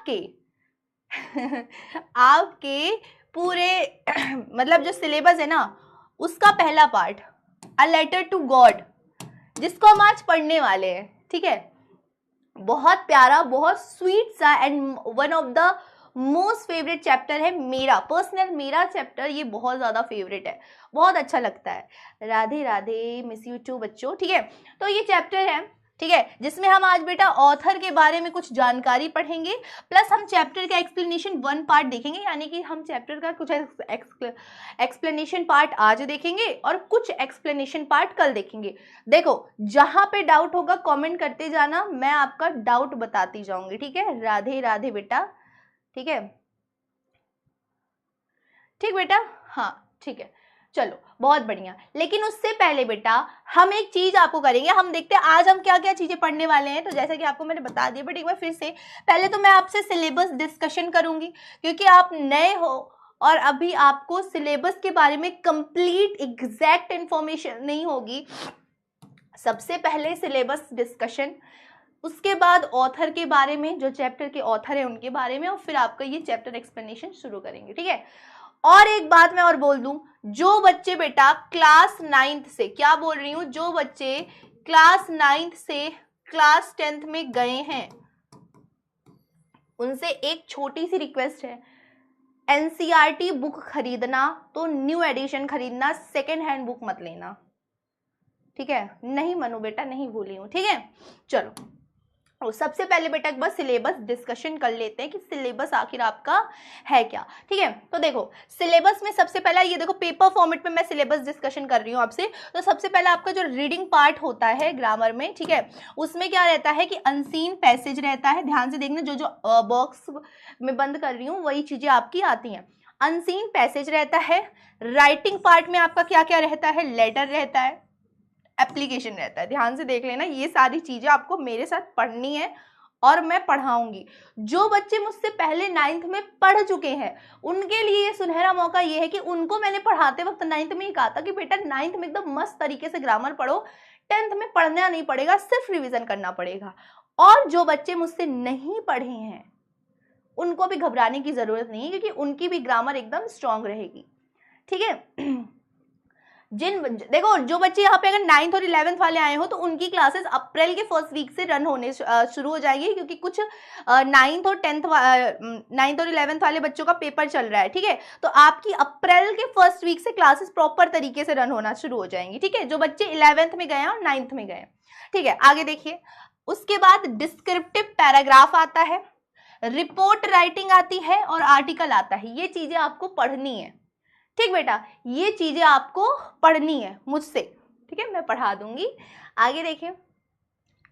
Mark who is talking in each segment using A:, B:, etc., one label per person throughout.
A: आपके आपके पूरे मतलब जो सिलेबस है ना उसका पहला part a letter to God, जिसको हम आज पढ़ने वाले हैं, ठीक है। बहुत प्यारा, बहुत स्वीट सा and one of the most favourite chapter है मेरा, पर्सनल मेरा चैप्टर ये बहुत ज़्यादा फेवरेट है, बहुत अच्छा लगता है। Radhe Radhe, miss you too बच्चों, ठीक है। तो ये चैप्टर है, ठीक है, जिसमें हम आज बेटा ऑथर के बारे में कुछ जानकारी पढ़ेंगे, प्लस हम चैप्टर का एक्सप्लेनेशन 1 पार्ट देखेंगे, यानी कि हम चैप्टर का कुछ एक्सप्लेनेशन पार्ट आज देखेंगे और कुछ एक्सप्लेनेशन पार्ट कल देखेंगे। देखो जहां पे डाउट होगा कमेंट करते जाना, मैं आपका डाउट बताती जाऊंगी, ठीक है। राधे राधे बेटा, ठीक है, ठीक बेटा, हाँ ठीक है, चलो बहुत बढ़िया। लेकिन उससे पहले बेटा हम एक चीज आपको करेंगे, हम देखते हैं आज हम क्या क्या चीजें पढ़ने वाले हैं। तो जैसा कि आपको मैंने बता दिया, बट एक बार फिर से पहले तो मैं आपसे सिलेबस डिस्कशन करूंगी, क्योंकि आप नए हो और अभी आपको सिलेबस के बारे में कंप्लीट एग्जैक्ट इंफॉर्मेशन नहीं होगी। सबसे पहले सिलेबस डिस्कशन, उसके बाद ऑथर के बारे में, जो चैप्टर के ऑथर है उनके बारे में, और फिर आपका ये चैप्टर एक्सप्लेनेशन शुरू करेंगे, ठीक है। और एक बात मैं और बोल दूं, जो बच्चे बेटा क्लास 9th से, क्या बोल रही हूं, जो बच्चे क्लास 9th से क्लास 10th में गए हैं उनसे एक छोटी सी रिक्वेस्ट है, एनसीईआरटी बुक खरीदना तो न्यू एडिशन खरीदना, सेकेंड हैंड बुक मत लेना, ठीक है। नहीं मनु बेटा, नहीं भूली हूं, ठीक है। चलो और सबसे पहले बेटा एक बार सिलेबस डिस्कशन कर लेते हैं कि सिलेबस आखिर आपका है क्या, ठीक है। तो देखो सिलेबस में सबसे पहला ये देखो, पेपर फॉर्मेट में मैं सिलेबस डिस्कशन कर रही हूँ आपसे। तो सबसे पहला आपका जो रीडिंग पार्ट होता है ग्रामर में, ठीक है, उसमें क्या रहता है कि अनसीन पैसेज रहता है। ध्यान से देखना, जो जो बॉक्स में बंद कर रही हूँ वही चीजें आपकी आती हैं। अनसीन पैसेज रहता है। राइटिंग पार्ट में आपका क्या क्या रहता है, लेटर रहता है, एप्लीकेशन रहता है। ध्यान से देख लेना, ये सारी चीजें आपको मेरे साथ पढ़नी है और मैं पढ़ाऊंगी। जो बच्चे मुझसे पहले 9th में पढ़ चुके हैं उनके लिए ये सुनहरा मौका ये है कि उनको मैंने पढ़ाते वक्त 9th में ही कहा था कि बेटा 9th में एकदम मस्त तरीके से ग्रामर पढ़ो, 10th में पढ़ना नहीं पड़ेगा, सिर्फ रिविजन करना पड़ेगा। और जो बच्चे मुझसे नहीं पढ़े हैं उनको भी घबराने की जरूरत नहीं है, क्योंकि उनकी भी ग्रामर एकदम स्ट्रांग रहेगी, ठीक है। देखो जो बच्चे यहाँ पे अगर 9th और 11th वाले आए हो तो उनकी क्लासेस अप्रैल के फर्स्ट वीक से रन होने शुरू हो जाएगी, क्योंकि कुछ 9th और 11th वाले बच्चों का पेपर चल रहा है, ठीक है। तो आपकी अप्रैल के फर्स्ट वीक से क्लासेस प्रॉपर तरीके से रन होना शुरू हो जाएंगी, ठीक है, जो बच्चे 11th में गए और 9th में गए, ठीक है। आगे देखिए, उसके बाद डिस्क्रिप्टिव पैराग्राफ आता है, रिपोर्ट राइटिंग आती है और आर्टिकल आता है। ये चीजें आपको पढ़नी है, ठीक बेटा, ये चीजें आपको पढ़नी है मुझसे, ठीक है, मैं पढ़ा दूंगी। आगे देखिए,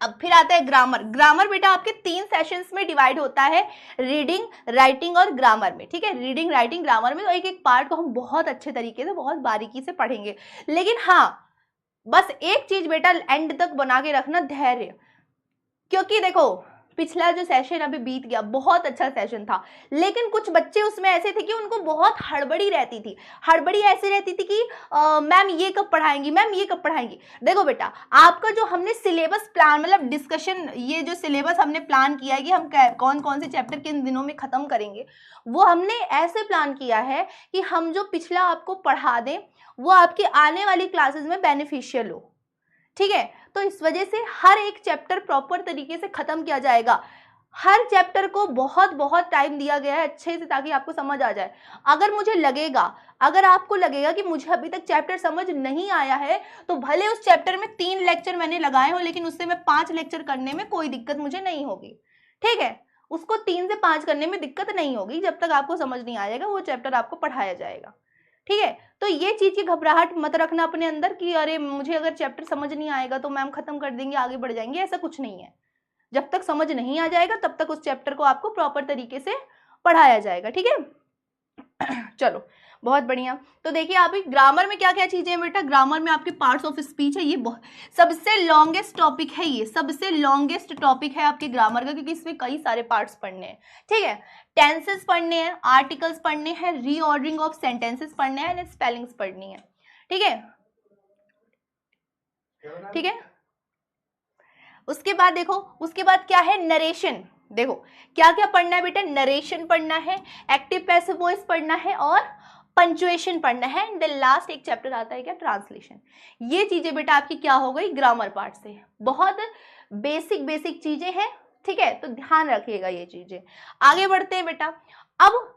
A: अब फिर आता है ग्रामर। ग्रामर बेटा आपके 3 सेशंस में डिवाइड होता है, रीडिंग, राइटिंग और ग्रामर में, ठीक है। रीडिंग, राइटिंग, ग्रामर में एक एक पार्ट को हम बहुत अच्छे तरीके से, बहुत बारीकी से पढ़ेंगे। लेकिन हाँ, बस एक चीज बेटा एंड तक बना के रखना, धैर्य, क्योंकि देखो पिछला जो सेशन अभी बीत गया बहुत अच्छा सेशन था, लेकिन कुछ बच्चे उसमें ऐसे थे कि उनको बहुत हड़बड़ी रहती थी। हड़बड़ी ऐसी रहती थी कि मैम ये कब पढ़ाएंगी, मैम ये कब पढ़ाएंगी। देखो बेटा, आपका जो हमने सिलेबस प्लान, मतलब डिस्कशन, ये जो सिलेबस हमने प्लान किया है कि हम कौन कौन से चैप्टर किन दिनों में खत्म करेंगे, वो हमने ऐसे प्लान किया है कि हम जो पिछला आपको पढ़ा दें वो आपकी आने वाली क्लासेस में बेनिफिशियल हो, ठीक है। तो इस वजह से हर एक चैप्टर प्रॉपर तरीके से खत्म किया जाएगा। हर चैप्टर को बहुत बहुत टाइम दिया गया है अच्छे से, ताकि आपको समझ आ जाए। अगर मुझे लगेगा, अगर आपको लगेगा कि मुझे अभी तक चैप्टर समझ नहीं आया है, तो भले उस चैप्टर में 3 लेक्चर मैंने लगाए हो, लेकिन उससे मैं 5 लेक्चर करने में कोई दिक्कत मुझे नहीं होगी, ठीक है। उसको 3 से 5 करने में दिक्कत नहीं होगी, जब तक आपको समझ नहीं आएगा वो चैप्टर आपको पढ़ाया जाएगा, ठीक है। तो ये चीज की घबराहट मत रखना अपने अंदर कि अरे मुझे अगर चैप्टर समझ नहीं आएगा तो मैम खत्म कर देंगे, आगे बढ़ जाएंगे, ऐसा कुछ नहीं है। जब तक समझ नहीं आ जाएगा तब तक उस चैप्टर को आपको प्रॉपर तरीके से पढ़ाया जाएगा, ठीक है। चलो बहुत बढ़िया। तो देखिए आप ग्रामर में क्या क्या चीजें हैं बेटा, ग्रामर में आपके पार्ट्स ऑफ स्पीच है, ये सबसे लॉन्गेस्ट टॉपिक है, ये सबसे लॉन्गेस्ट टॉपिक है आपके ग्रामर का, क्योंकि इसमें कई सारे पार्ट्स पढ़ने हैं, ठीक है। टेंसेस पढ़ने हैं, आर्टिकल्स पढ़ने हैं, रीऑर्डरिंग ऑफ सेंटेंसेस पढ़ने हैं एंड स्पेलिंग्स पढ़नी है, ठीक है, ठीक है। उसके बाद देखो, उसके बाद क्या है, नरेशन। देखो क्या क्या पढ़ना है बेटा, नरेशन पढ़ना है, एक्टिव पैसिव वॉइस पढ़ना है और पंचुएशन पढ़ना है। एंड द लास्ट एक चैप्टर आता है क्या, ट्रांसलेशन। ये चीजें बेटा आपकी क्या हो गई, ग्रामर पार्ट से। बहुत बेसिक बेसिक चीजें हैं, ठीक है, तो ध्यान रखिएगा ये चीजें। आगे बढ़ते हैं बेटा, अब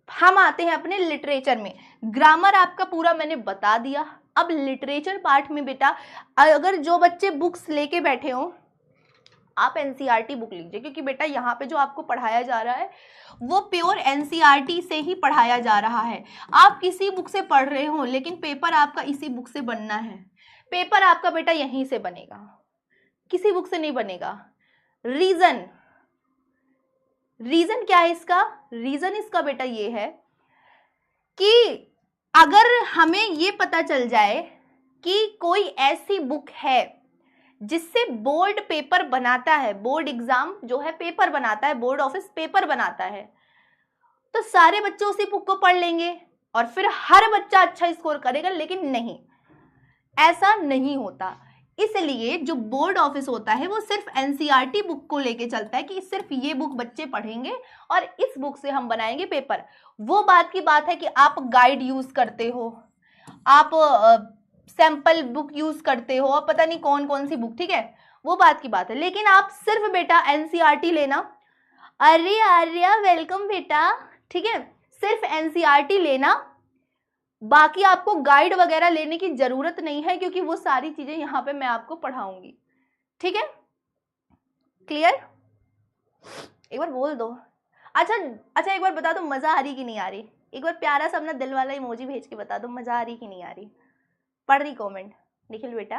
A: हम आते हैं अपने लिटरेचर में। ग्रामर आपका पूरा मैंने बता दिया। अब लिटरेचर पार्ट में बेटा अगर जो बच्चे बुक्स लेके बैठे हो, आप एनसीईआरटी बुक लीजिए, क्योंकि बेटा यहाँ पे जो आपको पढ़ाया जा रहा है वो प्योर एनसीईआरटी से ही पढ़ाया जा रहा है। आप किसी बुक से पढ़ रहे हो लेकिन पेपर आपका इसी बुक से बनना है। पेपर आपका बेटा यहीं से बनेगा, किसी बुक से नहीं बनेगा। रीजन क्या है इसका, रीजन इसका बेटा ये है कि अगर हमें ये पता चल जाए कि कोई ऐसी बुक है जिससे बोर्ड पेपर बनाता है, बोर्ड एग्जाम जो है पेपर बनाता है, बोर्ड ऑफिस पेपर बनाता है, तो सारे बच्चे उसी बुक को पढ़ लेंगे और फिर हर बच्चा अच्छा स्कोर करेगा। लेकिन नहीं, ऐसा नहीं होता। इसलिए जो बोर्ड ऑफिस होता है वो सिर्फ एनसीईआरटी बुक को लेके चलता है कि सिर्फ ये बुक बच्चे पढ़ेंगे और इस बुक से हम बनाएंगे पेपर। वो बात की बात है कि आप गाइड यूज करते हो, आप सैंपल बुक यूज करते हो और पता नहीं कौन कौन सी बुक, ठीक है, वो बात की बात है। लेकिन आप सिर्फ बेटा एनसीईआरटी लेना, अरे आर्या वेलकम बेटा, ठीक है, सिर्फ एनसीईआरटी लेना, बाकी आपको गाइड वगैरह लेने की जरूरत नहीं है, क्योंकि वो सारी चीजें यहाँ पे मैं आपको पढ़ाऊंगी, ठीक है, क्लियर। एक बार बोल दो, अच्छा एक बार बता दो मजा आ रही कि नहीं आ रही। एक बार प्यारा सा अपना दिल वाला इमोजी भेज के बता दो मजा आ रही कि नहीं आ रही। पढ़ रही कमेंट निखिल बेटा।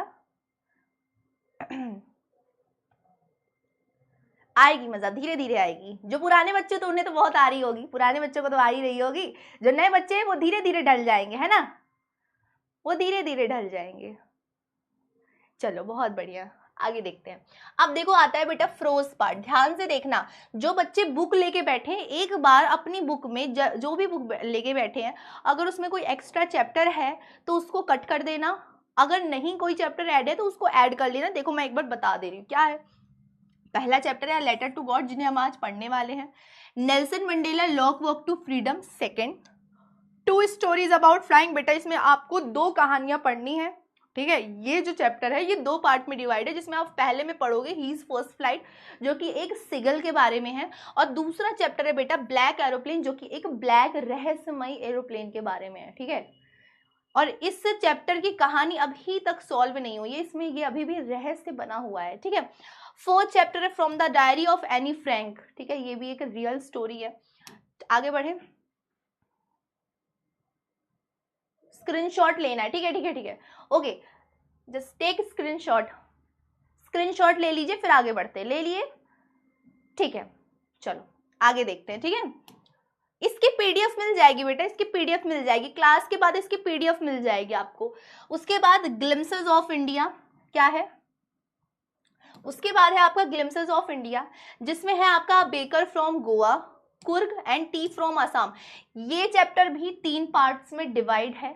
A: आएगी मजा, धीरे धीरे आएगी। जो पुराने बच्चे तो उन्हें तो बहुत आ रही होगी, पुराने बच्चों को तो आ ही रही होगी। जो नए बच्चे हैं वो धीरे धीरे ढल जाएंगे, है ना, वो धीरे धीरे ढल जाएंगे। चलो बहुत बढ़िया, आगे देखते हैं। अब देखो आता है बेटा फ्रोज पार्ट। ध्यान से देखना, जो बच्चे बुक लेके बैठे हैं एक बार अपनी बुक में जो भी बुक लेके बैठे हैं, अगर उसमें कोई एक्स्ट्रा चैप्टर है तो उसको कट कर देना, अगर नहीं कोई चैप्टर ऐड है तो उसको ऐड कर लेना। देखो मैं एक बार बता दे रही हूँ क्या है। पहला चैप्टर है लेटर टू गॉड, जिन्हें हम आज पढ़ने वाले हैं। Nelson Mandela long walk to freedom. Second, 2 stories about flying. बेटा इसमें आपको 2 कहानियां पढ़नी है, ठीक है। ये जो चैप्टर है ये 2 पार्ट में डिवाइड है, जिसमें आप पहले में पढ़ोगे ही इज फर्स्ट फ्लाइट, जो कि एक सिगल के बारे में है, और दूसरा चैप्टर है बेटा ब्लैक एरोप्लेन, जो कि एक ब्लैक रहस्यमयी एरोप्लेन के बारे में है, ठीक है। और इस चैप्टर की कहानी अभी तक सॉल्व नहीं हुई है, इसमें ये अभी भी रहस्य बना हुआ है, ठीक है। 4th चैप्टर है from the diary of Anne Frank, ठीक है, ये भी एक रियल स्टोरी है। आगे बढ़े, स्क्रीनशॉट लेना है, ठीक है ठीक है ठीक है, ओके, जस्ट टेक स्क्रीनशॉट ले लीजिए, फिर आगे बढ़ते, ले लिए, ठीक है। चलो आगे देखते हैं, ठीक है। इसकी पीडीएफ मिल जाएगी बेटा, इसकी पीडीएफ मिल जाएगी, क्लास के बाद इसकी पीडीएफ मिल जाएगी आपको। उसके बाद ग्लिम्सेस ऑफ इंडिया क्या है, उसके बाद है आपका ग्लिम्सेस ऑफ इंडिया, जिसमें है आपका baker from Goa, Coorg and T from Assam. ये चैप्टर भी 3 पार्ट्स में डिवाइड है,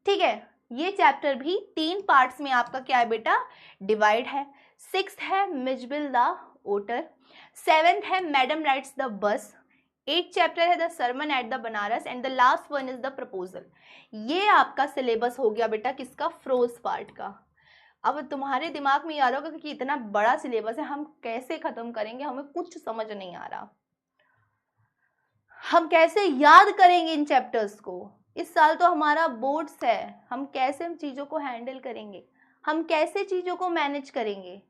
A: ठीक है, ये चैप्टर भी 3 पार्ट्स में आपका क्या है बेटा, डिवाइड है। 6th है मिजबिल द ओटर, 7th है madam rides the bus, 8th chapter है the sermon at the Benares, and the last one is the proposal. ये आपका सिलेबस हो गया बेटा किसका, फ्रोज पार्ट का। अब तुम्हारे दिमाग में ये आ रहा होगा कि इतना बड़ा सिलेबस है, हम कैसे खत्म करेंगे, हमें कुछ समझ नहीं आ रहा, हम कैसे याद करेंगे इन चैप्टर्स को। इस साल तो हमारा बोर्ड्स है, हम कैसे हम चीजों को हैंडल करेंगे, हम कैसे चीजों को मैनेज करेंगे,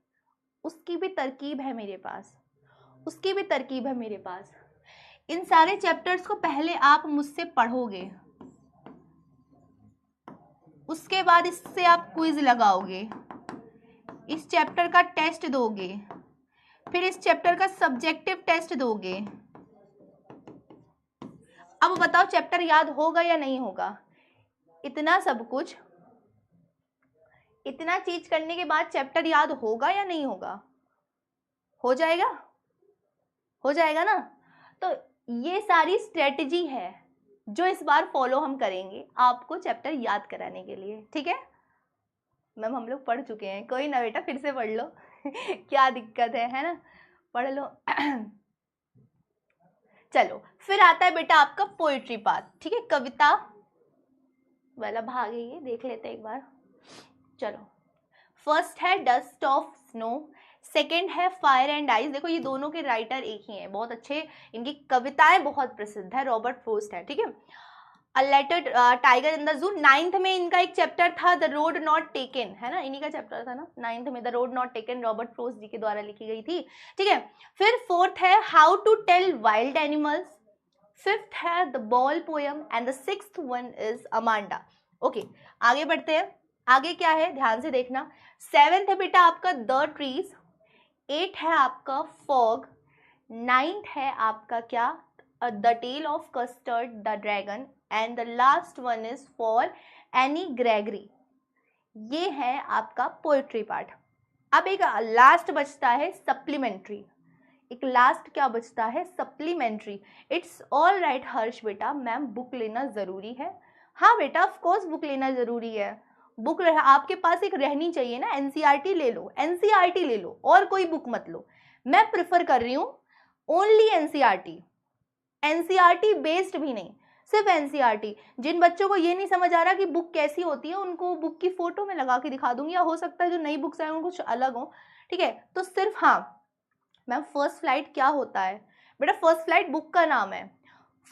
A: उसकी भी तरकीब है मेरे पास, उसकी भी तरकीब है मेरे पास। इन सारे चैप्टर्स को पहले आप मुझसे पढ़ोगे, उसके बाद इससे आप क्विज लगाओगे, इस चैप्टर का टेस्ट दोगे, फिर इस चैप्टर का सब्जेक्टिव टेस्ट दोगे। अब बताओ चैप्टर याद होगा या नहीं होगा। इतना सब कुछ, इतना चीज करने के बाद चैप्टर याद होगा या नहीं होगा, हो जाएगा, हो जाएगा ना। तो ये सारी स्ट्रेटजी है जो इस बार फॉलो हम करेंगे आपको चैप्टर याद कराने के लिए, ठीक है। मैम हम लोग पढ़ चुके हैं, कोई ना बेटा फिर से पढ़ लो क्या दिक्कत है ना, पढ़ लो। चलो फिर आता है बेटा आपका पोइट्री पार्ट, ठीक है, कविता वाला भाग है ये, देख लेते हैं एक बार। चलो फर्स्ट है डस्ट ऑफ स्नो, सेकेंड है फायर एंड आइस। देखो ये दोनों के राइटर एक ही हैं, बहुत अच्छे, इनकी कविताएं बहुत प्रसिद्ध है, रॉबर्ट फ्रोस्ट है, ठीक है। A letter tiger in the zoo, 9th में इनका एक चैप्टर था द रोड नॉट टेकन, है ना, इन्हीं का चैप्टर था ना 9th में, the road not taken, Robert Frost ji के द्वारा लिखी गई थी, ठीक है। फिर 4th है how to tell wild animals, 5th है the ball poem and the 6th one is Amanda. Okay आगे बढ़ते हैं, आगे क्या है ध्यान से देखना। 7th है बेटा आपका द ट्रीज, 8 है आपका फॉग, 9th है आपका क्या the tale of custard the dragon and the last one is for Anne Gregory. ये है आपका पोएट्री पार्ट। अब एक लास्ट बचता है सप्लीमेंट्री, एक लास्ट क्या बचता है सप्लीमेंट्री। इट्स ऑल राइट हर्ष बेटा, मैम बुक लेना जरूरी है। हाँ बेटा ऑफ कोर्स बुक लेना जरूरी है, बुक आपके पास एक रहनी चाहिए ना, एनसीईआरटी ले लो, एनसीईआरटी ले लो और कोई बुक मत लो। मैं प्रिफर कर रही हूँ ओनली एनसीईआरटी, एनसीईआरटी बेस्ड भी नहीं, सिर्फ एनसीईआरटी। जिन बच्चों को ये नहीं समझ आ रहा कि बुक कैसी होती है, उनको बुक की फोटो में लगा के दिखा दूंगी, या हो सकता है जो नई बुक्स आए उनको कुछ अलग हो, ठीक है। तो सिर्फ हाँ मैम फर्स्ट फ्लाइट क्या होता है बेटा, फर्स्ट फ्लाइट बुक का नाम है,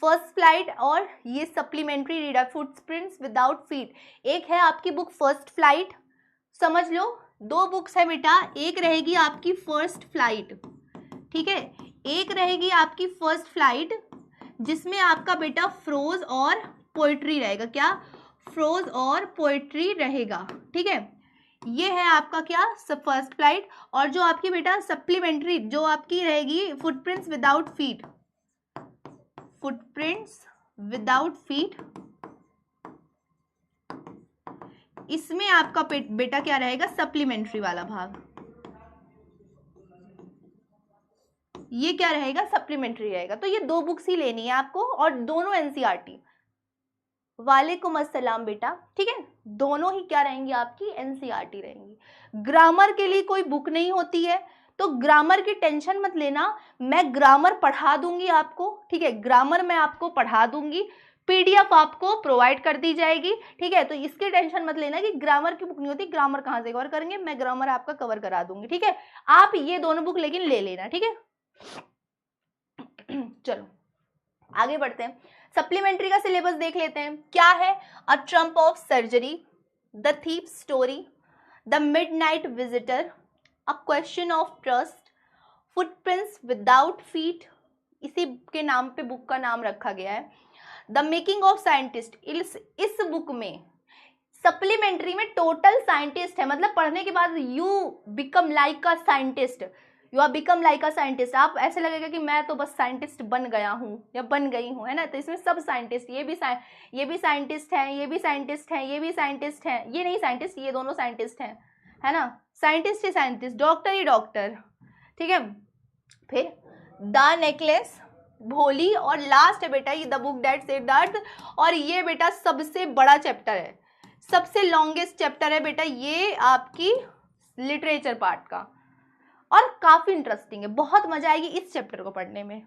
A: फर्स्ट फ्लाइट और ये supplementary reader footprints without feet. एक है आपकी बुक फर्स्ट फ्लाइट, समझ लो 2 बुक्स है बेटा, एक रहेगी आपकी फर्स्ट फ्लाइट, ठीक है, एक रहेगी आपकी फर्स्ट फ्लाइट जिसमें आपका बेटा फ्रोज और पोइट्री रहेगा, क्या फ्रोज और पोइट्री रहेगा, ठीक है। ये है आपका क्या फर्स्ट फ्लाइट, और जो आपकी बेटा सप्लीमेंट्री जो आपकी रहेगी footprints without feet, footprints without feet, इसमें आपका बेटा क्या रहेगा सप्लीमेंट्री वाला भाग, ये क्या रहेगा सप्लीमेंट्री रहेगा। तो ये 2 बुक्स ही लेनी है आपको और दोनों एनसीईआरटी। वालेकुम अस्सलाम बेटा, ठीक है, दोनों ही क्या रहेंगी आपकी एनसीईआरटी रहेंगी। ग्रामर के लिए कोई बुक नहीं होती है, तो ग्रामर की टेंशन मत लेना, मैं ग्रामर पढ़ा दूंगी आपको, ठीक है, ग्रामर मैं आपको पढ़ा दूंगी, पीडीएफ आपको प्रोवाइड कर दी जाएगी, ठीक है। तो इसकी टेंशन मत लेना कि ग्रामर की बुक नहीं होती, ग्रामर कहाँ से कवर करेंगे, मैं ग्रामर आपका कवर करा दूंगी, ठीक है। आप ये दोनों बुक लेकिन ले लेना, ठीक है। चलो आगे बढ़ते हैं, सप्लीमेंट्री का सिलेबस देख लेते हैं। क्या है, a triumph of surgery, the thief story, the midnight visitor, a question of trust, footprints without feet, इसी के नाम पे बुक का नाम रखा गया है, द मेकिंग ऑफ साइंटिस्ट। इस बुक में सप्लीमेंट्री में टोटल साइंटिस्ट है, मतलब पढ़ने के बाद you become like a scientist, you are become like a scientist. आप ऐसे लगेगा कि मैं तो बस साइंटिस्ट बन गया हूँ या बन गई हूँ, है ना। तो इसमें सब साइंटिस्ट, ये भी साइंटिस्ट हैं, ये भी साइंटिस्ट हैं, ये भी साइंटिस्ट हैं, ये नहीं साइंटिस्ट, ये दोनों साइंटिस्ट हैं, है ना, साइंटिस्ट ही साइंटिस्ट, डॉक्टर ही डॉक्टर, ठीक है। फिर द नेकलेस, भोली, और लास्ट है बेटा ये the book that saved the earth, और ये बेटा सबसे बड़ा चैप्टर है, सबसे लॉन्गेस्ट चैप्टर है बेटा ये आपकी लिटरेचर पार्ट का, और काफी इंटरेस्टिंग है, बहुत मजा आएगी इस चैप्टर को पढ़ने में,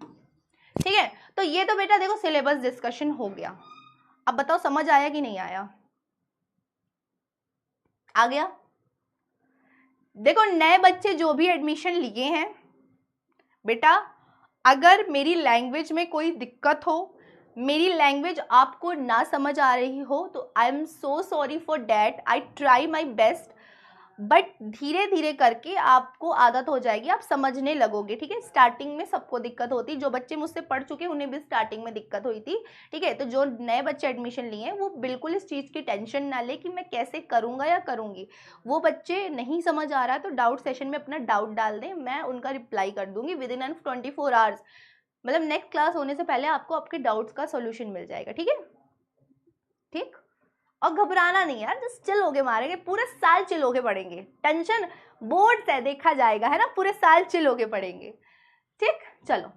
A: ठीक है। तो ये तो बेटा देखो सिलेबस डिस्कशन हो गया, अब बताओ समझ आया कि नहीं आया, आ गया। देखो नए बच्चे जो भी एडमिशन लिए हैं बेटा, अगर मेरी लैंग्वेज में कोई दिक्कत हो, मेरी लैंग्वेज आपको ना समझ आ रही हो, तो I am so sorry for that, I try my best, but धीरे धीरे करके आपको आदत हो जाएगी, आप समझने लगोगे, ठीक है। स्टार्टिंग में सबको दिक्कत होती, जो बच्चे मुझसे पढ़ चुके हैं उन्हें भी स्टार्टिंग में दिक्कत हुई थी, ठीक है। तो जो नए बच्चे एडमिशन लिए हैं वो बिल्कुल इस चीज़ की टेंशन ना ले कि मैं कैसे करूँगा या करूँगी। वो बच्चे नहीं समझ आ रहा है तो डाउट सेशन में अपना डाउट डाल दें, मैं उनका रिप्लाई कर दूंगी विद इन 24 आवर्स, मतलब नेक्स्ट क्लास होने से पहले आपको आपके डाउट्स का सोल्यूशन मिल जाएगा, ठीक है, ठीक। और घबराना नहीं यार, जस्ट चिल होके मारेंगे, पूरे साल चिल होके पढ़ेंगे, टेंशन बोर्ड से देखा जाएगा, है ना, पूरे साल चिल होके पढ़ेंगे, ठीक। चलो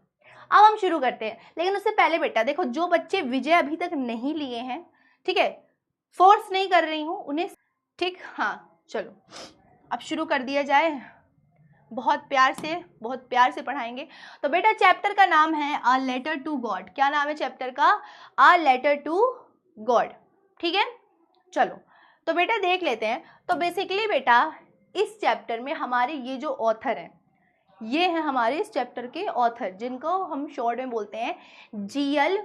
A: अब हम शुरू करते हैं, लेकिन उससे पहले बेटा देखो जो बच्चे विजय अभी तक नहीं लिए हैं, ठीक है, फोर्स नहीं कर रही हूँ उन्हें, ठीक, हाँ चलो अब शुरू कर दिया जाए। बहुत प्यार से पढ़ाएंगे। तो बेटा चैप्टर का नाम है अ लेटर टू गॉड। क्या नाम है चैप्टर का? A letter to God. ठीक है, चलो तो बेटा देख लेते हैं। तो बेसिकली बेटा इस चैप्टर में हमारे ये जो ऑथर हैं, ये हैं हमारे इस चैप्टर के ऑथर, जिनको हम शॉर्ट में बोलते हैं जीएल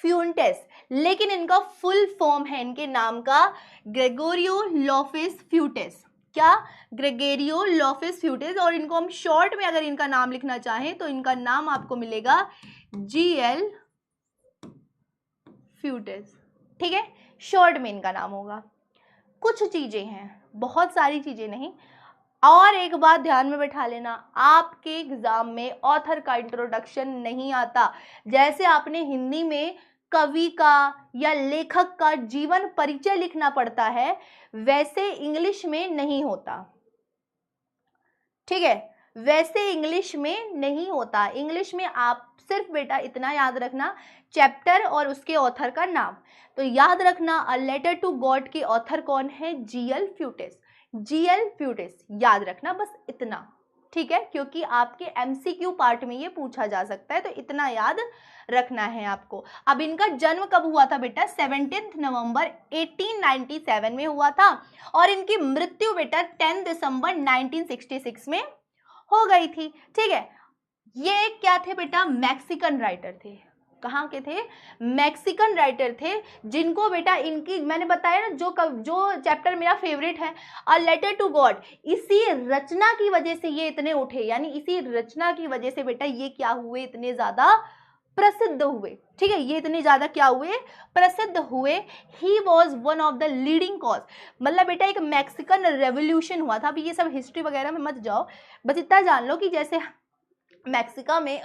A: फ्यूंटेस, लेकिन इनका फुल फॉर्म है इनके नाम का ग्रेगोरियो लोपेस फ्यूटेस। क्या? Gregorio Lopez Fuentes. और इनको हम शॉर्ट में अगर इनका नाम लिखना चाहें तो इनका नाम आपको मिलेगा जीएल फ्यूटेस। ठीक है, शॉर्ट में इनका नाम होगा। कुछ चीजें हैं, बहुत सारी चीजें नहीं। और एक बात ध्यान में बैठा लेना, आपके एग्जाम में ऑथर का इंट्रोडक्शन नहीं आता। जैसे आपने हिंदी में कवि का या लेखक का जीवन परिचय लिखना पड़ता है, वैसे इंग्लिश में नहीं होता। ठीक है, वैसे इंग्लिश में नहीं होता। इंग्लिश में आप सिर्फ बेटा इतना याद रखना, चैप्टर और उसके ऑथर का नाम। तो याद रखना अ लेटर टू गॉड के ऑथर कौन है? जीएल फ्यूटेस। जीएल फ्यूटेस याद रखना, बस इतना। ठीक है, क्योंकि आपके एमसीक्यू पार्ट में ये पूछा जा सकता है, तो इतना याद रखना है आपको। अब इनका जन्म कब हुआ था बेटा? 17 नवंबर 1897 में हुआ था, और इनकी मृत्यु बेटा 10 दिसंबर 1966 में हो गई थी। ठीक है, ये क्या थे बेटा? मैक्सिकन राइटर थे। कहाँ के थे? मैक्सिकन राइटर थे, जिनको बेटा इनकी मैंने बताया ना, जो चैप्टर मेरा फेवरेट है अ लेटर टू गॉड, इसी रचना की वजह से ये इतने उठे, यानी इसी रचना की वजह से बेटा ये क्या हुए? इतने ज्यादा प्रसिद्ध हुए। ठीक है, ये इतने ज्यादा क्या हुए? प्रसिद्ध हुए। He was one of the leading cause, मतलब बेटा एक मैक्सिकन रेवोल्यूशन हुआ था। अभी ये सब हिस्ट्री वगैरह में मत जाओ, बस इतना जान लो कि जैसे मैक्सिको में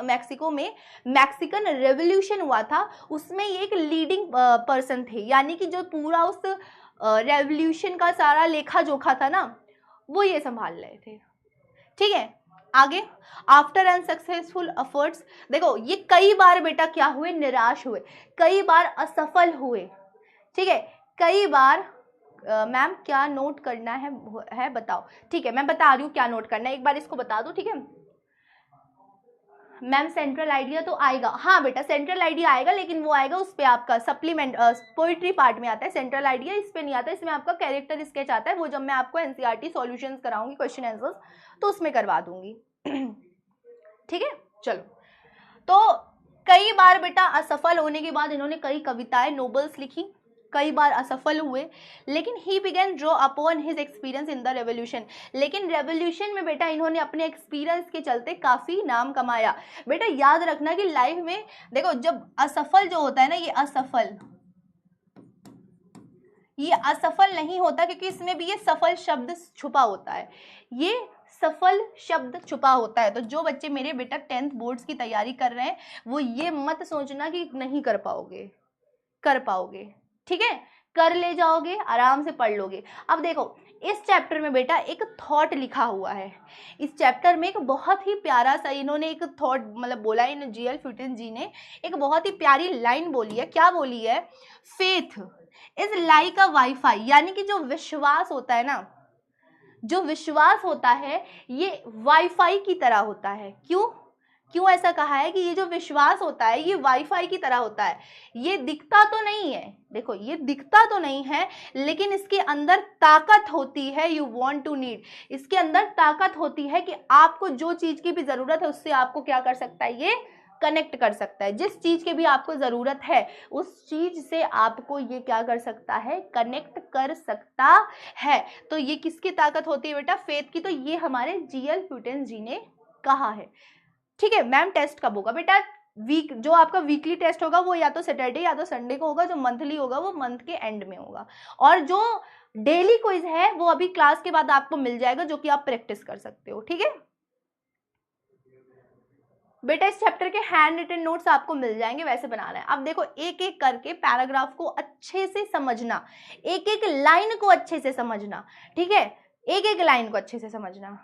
A: मैक्सिकन रेवोल्यूशन हुआ था, उसमें ये एक लीडिंग पर्सन थे, यानी कि जो पूरा उस रेवोल्यूशन का सारा लेखा जोखा था ना, वो ये संभाल रहे थे। ठीक है, आगे आफ्टर अनसक्सेसफुल एफर्ट्स, देखो ये कई बार बेटा क्या हुए? निराश हुए, कई बार असफल हुए। ठीक है, कई बार मैम क्या नोट करना है बताओ? ठीक है, मैं बता रही हूँ क्या नोट करना है, एक बार इसको बता दो। ठीक है मैम, सेंट्रल आइडिया तो आएगा। हाँ बेटा सेंट्रल आइडिया आएगा, लेकिन वो आएगा उस पे आपका सप्लीमेंट पोइट्री पार्ट में आता है सेंट्रल आइडिया, इस पे नहीं आता। इसमें आपका कैरेक्टर स्केच आता है, वो जब मैं आपको एनसीईआरटी सॉल्यूशंस कराऊंगी, क्वेश्चन आंसर्स, तो उसमें करवा दूंगी। ठीक है, चलो। तो कई बार बेटा असफल होने के बाद इन्होंने कई कविताएं, नोवेल्स लिखी, कई बार असफल हुए, लेकिन ही begin draw upon his experience in the revolution. लेकिन रेवोल्यूशन में बेटा इन्होंने अपने एक्सपीरियंस के चलते काफी नाम कमाया। बेटा याद रखना कि लाइफ में देखो, जब असफल जो होता है ना, ये असफल नहीं होता, क्योंकि इसमें भी ये सफल शब्द छुपा होता है, ये सफल शब्द छुपा होता है। तो जो बच्चे मेरे बेटा 10th बोर्ड्स की तैयारी कर रहे हैं, वो ये मत सोचना कि नहीं कर पाओगे, कर पाओगे। ठीक है, कर ले जाओगे, आराम से पढ़ लोगे। अब देखो इस चैप्टर में बेटा एक थॉट लिखा हुआ है। इस चैप्टर में एक बहुत ही प्यारा सा इन्होंने एक थॉट मतलब बोला है, इन जीएल फ्यूटेस जी ने एक बहुत ही प्यारी लाइन बोली है। क्या बोली है? Faith is like a wifi, यानी कि जो विश्वास होता है ना, जो विश्वास होता है ये वाईफाई की तरह होता है। क्यों ऐसा कहा है कि ये जो विश्वास होता है ये वाईफाई की तरह होता है? ये दिखता तो नहीं है, देखो ये दिखता तो नहीं है, लेकिन इसके अंदर ताकत होती है। यू वांट टू नीड, इसके अंदर ताकत होती है कि आपको जो चीज की भी जरूरत है उससे आपको क्या कर सकता है? ये कनेक्ट कर सकता है। जिस चीज की भी आपको जरूरत है उस चीज से आपको ये क्या कर सकता है? कनेक्ट कर सकता है। तो ये किसकी ताकत होती है बेटा? फेथ की। तो ये हमारे जीएल फ्यूटेस जी ने कहा है। ठीक है मैम, टेस्ट कब होगा बेटा? जो आपका वीकली टेस्ट होगा वो या तो सैटरडे या तो संडे को होगा, जो मंथली होगा वो मंथ के एंड में होगा, और जो डेली क्विज है वो अभी क्लास के बाद आपको मिल जाएगा, जो कि आप प्रैक्टिस कर सकते हो। ठीक है बेटा, इस चैप्टर के हैंड रिटन नोट्स आपको मिल जाएंगे, वैसे बनाना है। अब देखो एक एक करके पैराग्राफ को अच्छे से समझना, एक एक लाइन को अच्छे से समझना। ठीक है, एक एक लाइन को अच्छे से समझना।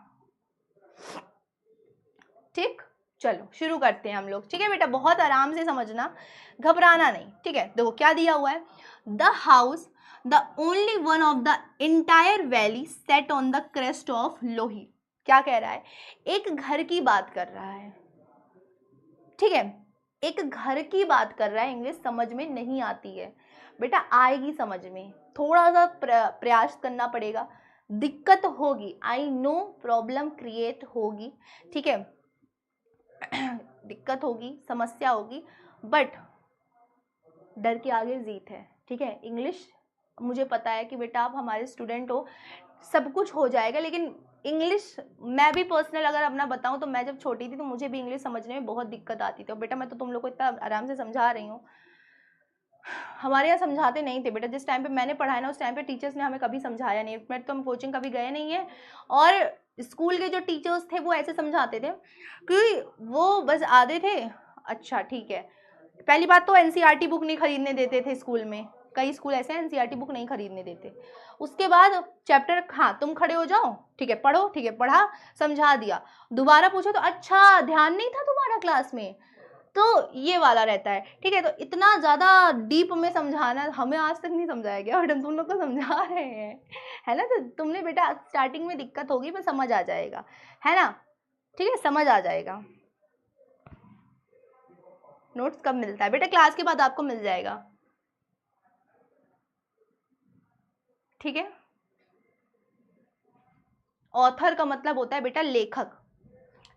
A: ठीक, चलो शुरू करते हैं हम लोग। ठीक है बेटा, बहुत आराम से समझना, घबराना नहीं। ठीक है, देखो क्या दिया हुआ है। The house the only one of the entire valley set on the crest of low hill. क्या कह रहा है, एक घर की बात कर रहा है, ठीक है, एक घर की बात कर रहा है। इंग्लिश समझ में नहीं आती है बेटा, आएगी समझ में, थोड़ा सा प्रयास करना पड़ेगा, दिक्कत होगी, आई नो, प्रॉब्लम क्रिएट होगी, ठीक है, दिक्कत होगी, समस्या होगी, बट डर के आगे जीत है, ठीक है। इंग्लिश मुझे पता है कि बेटा आप हमारे स्टूडेंट हो, सब कुछ हो जाएगा, लेकिन इंग्लिश, मैं भी पर्सनल अगर अपना बताऊं तो मैं जब छोटी थी तो मुझे भी इंग्लिश समझने में बहुत दिक्कत आती थी। और बेटा मैं तो तुम लोग को इतना आराम से समझा रही हूँ, हमारे यहाँ समझाते नहीं थे बेटा, जिस टाइम पे मैंने पढ़ाया ना उस टाइम पे टीचर्स ने हमें कभी समझाया नहीं, मैं तो हम कोचिंग कभी गए नहीं है, और स्कूल के जो टीचर्स थे वो ऐसे समझाते थे कि वो बस आते थे, अच्छा ठीक है। पहली बात तो एनसीईआरटी बुक नहीं खरीदने देते थे स्कूल में, कई स्कूल ऐसे हैं एनसीईआरटी बुक नहीं खरीदने देते। उसके बाद चैप्टर, हाँ तुम खड़े हो जाओ, ठीक है पढ़ो, ठीक है पढ़ा समझा दिया, दोबारा पूछो तो अच्छा ध्यान नहीं था तुम्हारा क्लास में, तो ये वाला रहता है, ठीक है। तो इतना ज़्यादा डीप में समझाना हमें आज तक नहीं समझाया गया, और हम तुम लोग को समझा रहे हैं, है ना। तो तुमने बेटा स्टार्टिंग में दिक्कत होगी पर समझ आ जाएगा, है ना, ठीक है, समझ आ जाएगा। नोट्स कब मिलता है बेटा? क्लास के बाद आपको मिल जाएगा, ठीक है। ऑथर का मतलब होता है बेटा लेखक,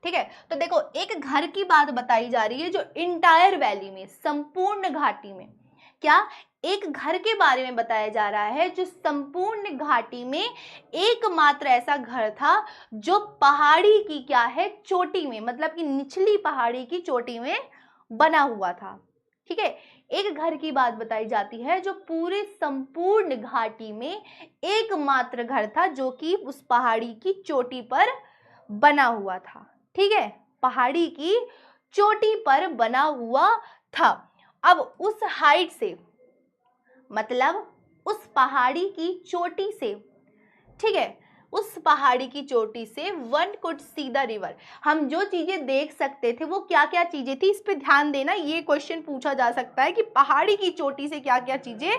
A: ठीक है। तो देखो एक घर की बात बताई जा रही है जो इंटायर वैली में, संपूर्ण घाटी में, क्या एक घर के बारे में बताया जा रहा है जो संपूर्ण घाटी में एकमात्र ऐसा घर था जो पहाड़ी की क्या है, चोटी में, मतलब कि निचली पहाड़ी की चोटी में बना हुआ था, ठीक है। एक घर की बात बताई जाती है जो पूरे संपूर्ण घाटी में एकमात्र घर था जो कि उस पहाड़ी की चोटी पर बना हुआ था, ठीक है, पहाड़ी की चोटी पर बना हुआ था। अब उस हाइट से, मतलब उस पहाड़ी की चोटी से, ठीक है, उस पहाड़ी की चोटी से one could see the river, हम जो चीजें देख सकते थे वो क्या क्या चीजें थी, इस पे ध्यान देना। ये क्वेश्चन पूछा जा सकता है कि पहाड़ी की चोटी से क्या क्या चीजें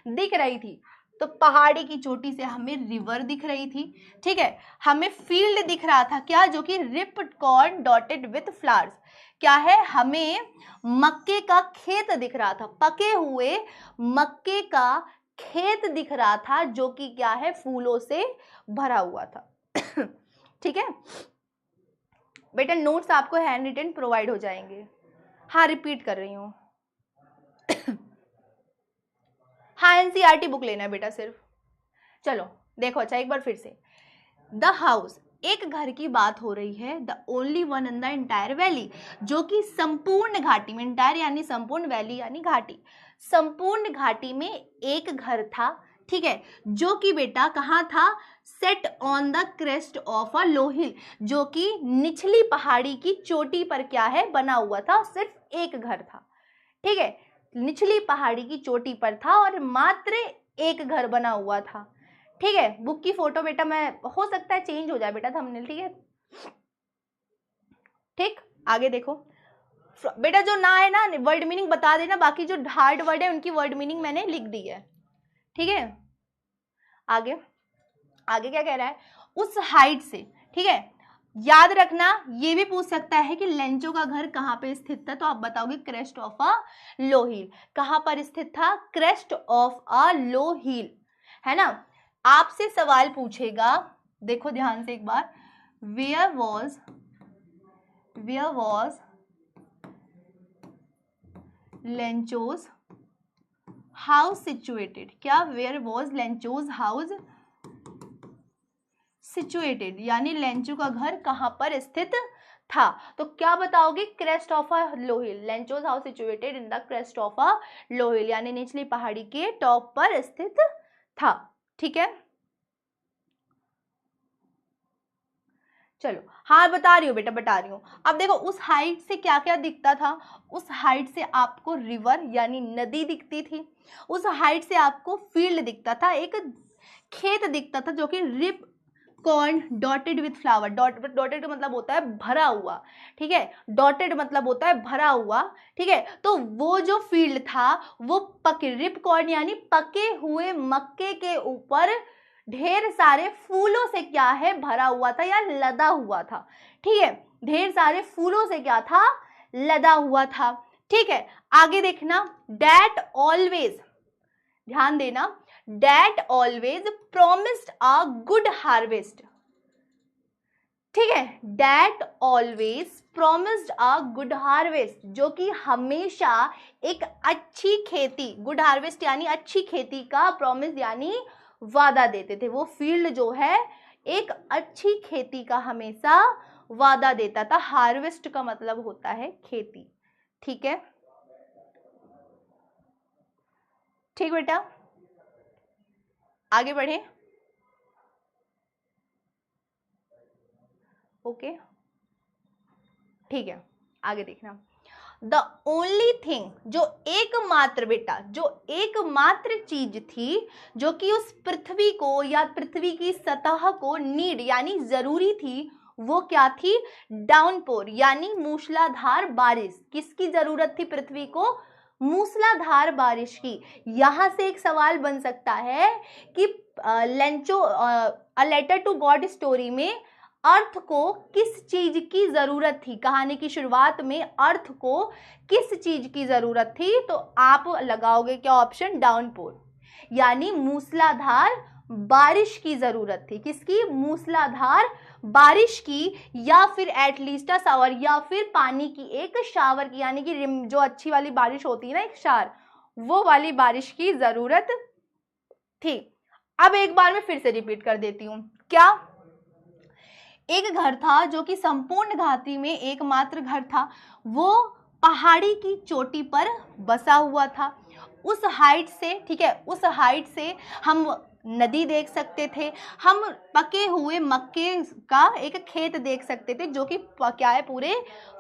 A: दिख रही थी। तो पहाड़ी की चोटी से हमें रिवर दिख रही थी, ठीक है, हमें फील्ड दिख रहा था, क्या, जो कि ripped corn dotted with flowers, क्या है, हमें मक्के का खेत दिख रहा था, पके हुए मक्के का खेत दिख रहा था जो कि क्या है, फूलों से भरा हुआ था, ठीक है बेटा। नोट्स आपको हैंड रिटन प्रोवाइड हो जाएंगे, हाँ रिपीट कर रही हूँ, हाँ एनसीईआरटी बुक लेना है बेटा सिर्फ। चलो देखो, अच्छा एक बार फिर से, द हाउस, एक घर की बात हो रही है, the only one in the entire valley, जो कि संपूर्ण घाटी में, एंटायर यानी संपूर्ण, वैली यानी घाटी, संपूर्ण घाटी में एक घर था, ठीक है, जो कि बेटा कहाँ था, set on the crest of a low hill, जो कि निचली पहाड़ी की चोटी पर क्या है, बना हुआ था, सिर्फ एक घर था, ठीक है, निचली पहाड़ी की चोटी पर था और मात्र एक घर बना हुआ था, ठीक है। बुक की फोटो बेटा मैं, हो सकता है चेंज हो जाए बेटा थंबनेल, ठीक है, ठीक। आगे देखो बेटा, जो ना है ना वर्ड मीनिंग बता देना, बाकी जो हार्ड वर्ड है उनकी वर्ड मीनिंग मैंने लिख दी है, ठीक है। आगे आगे क्या कह रहा है, उस हाइट से, ठीक है, याद रखना ये भी पूछ सकता है कि लेंचो का घर कहाँ पे स्थित था, तो आप बताओगे क्रेस्ट ऑफ अ लो हिल, कहाँ पर स्थित था, क्रेस्ट ऑफ अ लो हिल, है ना। आपसे सवाल पूछेगा, देखो ध्यान से एक बार, where was Lencho's house situated, क्या where was Lencho's house situated, यानी लेंचो का घर कहां पर स्थित था, तो क्या बताओगे, crest of a low hill, Lencho's house situated in the crest of a low hill, यानी निचली पहाड़ी के टॉप पर स्थित था, ठीक है। चलो हाँ बता रही हूँ बेटा, बता रही हूँ। अब देखो उस हाइट से क्या क्या दिखता था, उस हाइट से आपको रिवर यानी नदी दिखती थी, उस हाइट से आपको फील्ड दिखता था, एक खेत दिखता था जो कि ripe corn dotted with flower, dotted का मतलब होता है भरा हुआ, ठीक है, डॉटेड मतलब होता है भरा हुआ, ठीक है। तो वो जो फील्ड था वो पके, रिप कॉर्न यानी पके हुए मक्के के ऊपर ढेर सारे फूलों से क्या है, भरा हुआ था या लदा हुआ था। ठीक है, ढेर सारे फूलों से क्या था, लदा हुआ था। ठीक है, आगे देखना, डैट ऑलवेज, ध्यान देना, that always promised a good harvest. ठीक है, that always promised a good harvest, जो कि हमेशा एक अच्छी खेती, गुड हार्वेस्ट यानी अच्छी खेती का प्रॉमिस यानी वादा देते थे। वो फील्ड जो है एक अच्छी खेती का हमेशा वादा देता था। हार्वेस्ट का मतलब होता है खेती। ठीक है, ठीक बेटा, आगे बढ़े। ओके, ठीक है, आगे देखना। द ओनली थिंग, जो एकमात्र बेटा, जो एकमात्र चीज थी जो कि उस पृथ्वी को या पृथ्वी की सतह को नीड यानी जरूरी थी, वो क्या थी, डाउनपोर यानी मूसलाधार बारिश। किसकी जरूरत थी पृथ्वी को, मूसलाधार बारिश की। यहां से एक सवाल बन सकता है कि Lencho a letter to God story में अर्थ को किस चीज की जरूरत थी, कहानी की शुरुआत में अर्थ को किस चीज की जरूरत थी, तो आप लगाओगे क्या ऑप्शन, डाउनपोर यानी मूसलाधार बारिश की जरूरत थी। किसकी, मूसलाधार बारिश की, या फिर एटलीस्ट अ शावर, या फिर पानी की एक शावर की, यानी कि जो अच्छी वाली बारिश होती है ना, एक शार, वो वाली बारिश की जरूरत थी। अब एक बार मैं फिर से रिपीट कर देती हूं, क्या, एक घर था जो कि संपूर्ण घाटी में एकमात्र घर था। वो पहाड़ी की चोटी पर बसा हुआ था। उस हाइट से, ठीक है, उस हाइट से हम नदी देख सकते थे, हम पके हुए मक्के का एक खेत देख सकते थे जो कि क्या है, पूरे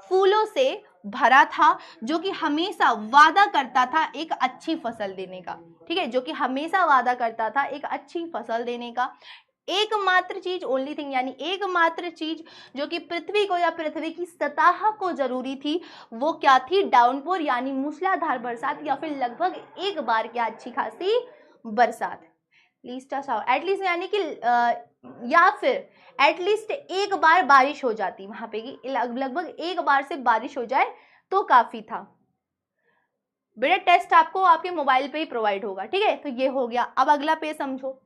A: फूलों से भरा था, जो कि हमेशा वादा करता था एक अच्छी फसल देने का। ठीक है, जो कि हमेशा वादा करता था एक अच्छी फसल देने का। एकमात्र चीज, ओनली थिंग यानी एकमात्र चीज जो कि पृथ्वी को या पृथ्वी की सतह को जरूरी थी, वो क्या थी, डाउनपोर यानी मूसलाधार बरसात, या फिर लगभग एक बार क्या अच्छी खासी बरसात, एटलीस्ट यानी कि या फिर एटलीस्ट एक बार बारिश हो जाती वहां पे, कि लगभग एक बार से बारिश हो जाए तो काफी था। बेटा टेस्ट आपको आपके मोबाइल पे ही प्रोवाइड होगा। ठीक है, तो ये हो गया। अब अगला पेज समझो।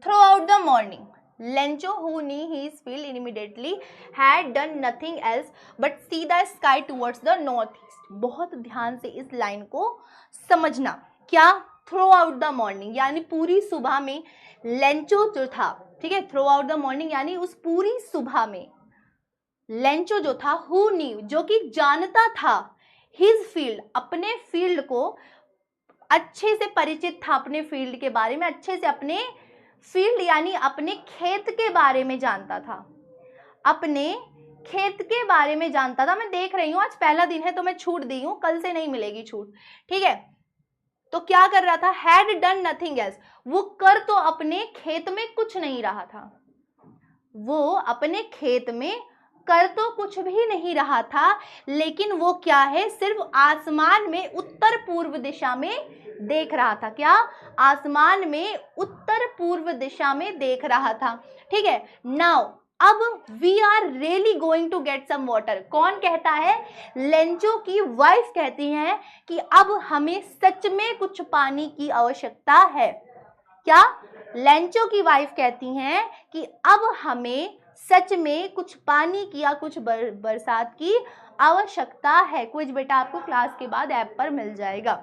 A: Throughout the morning, Lencho, who knew his field immediately, had done nothing else but see the sky towards the northeast. बहुत ध्यान से इस लाइन को समझना। क्या, throughout the morning यानी पूरी सुबह में लेंचो जो था, ठीक है, throughout the morning यानी उस पूरी सुबह में लेंचो जो था, who knew जो कि जानता था, his field अपने फील्ड को, अच्छे से परिचित था अपने फील्ड के बारे में, अच्छे से अपने फील्ड यानी अपने खेत के बारे में जानता था, अपने खेत के बारे में जानता था। मैं देख रही हूं आज पहला दिन है तो मैं छूट दी हूं, कल से नहीं मिलेगी छूट। ठीक है, तो क्या कर रहा था, हैड डन नथिंग एल्स, वो कर तो अपने खेत में कुछ नहीं रहा था, वो अपने खेत में कर तो कुछ भी नहीं रहा था, लेकिन वो क्या है, सिर्फ आसमान में उत्तर पूर्व दिशा में देख रहा था। क्या, आसमान में उत्तर पूर्व दिशा में देख रहा था। ठीक है, नाउ अब we are really going to get some water. कौन कहता है, लेंचो की वाइफ कहती है कि अब हमें सच में कुछ पानी की आवश्यकता है। क्या, लेंचो की वाइफ कहती हैं कि अब हमें सच में कुछ पानी की या कुछ बरसात की आवश्यकता है। कुछ बेटा आपको क्लास के बाद ऐप पर मिल जाएगा।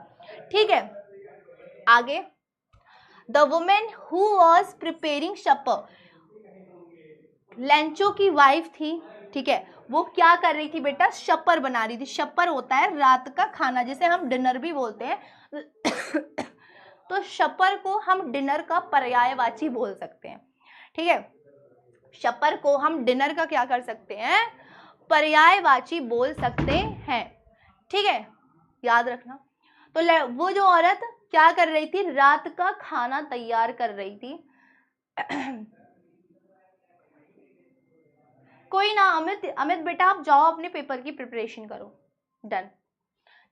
A: ठीक है, आगे, the women who was preparing supper, Lencho की वाइफ थी, ठीक है, वो क्या कर रही थी बेटा, शपर बना रही थी। शपर होता है रात का खाना, जिसे हम डिनर भी बोलते हैं। तो शपर को हम डिनर का पर्यायवाची बोल सकते हैं। ठीक है, शपर को हम डिनर का क्या कर सकते हैं, पर्यायवाची बोल सकते हैं। ठीक है, याद रखना। तो वो जो औरत क्या कर रही थी, रात का खाना तैयार कर रही थी। कोई ना अमित, अमित बेटा आप जाओ अपने पेपर की प्रिपरेशन करो। डन।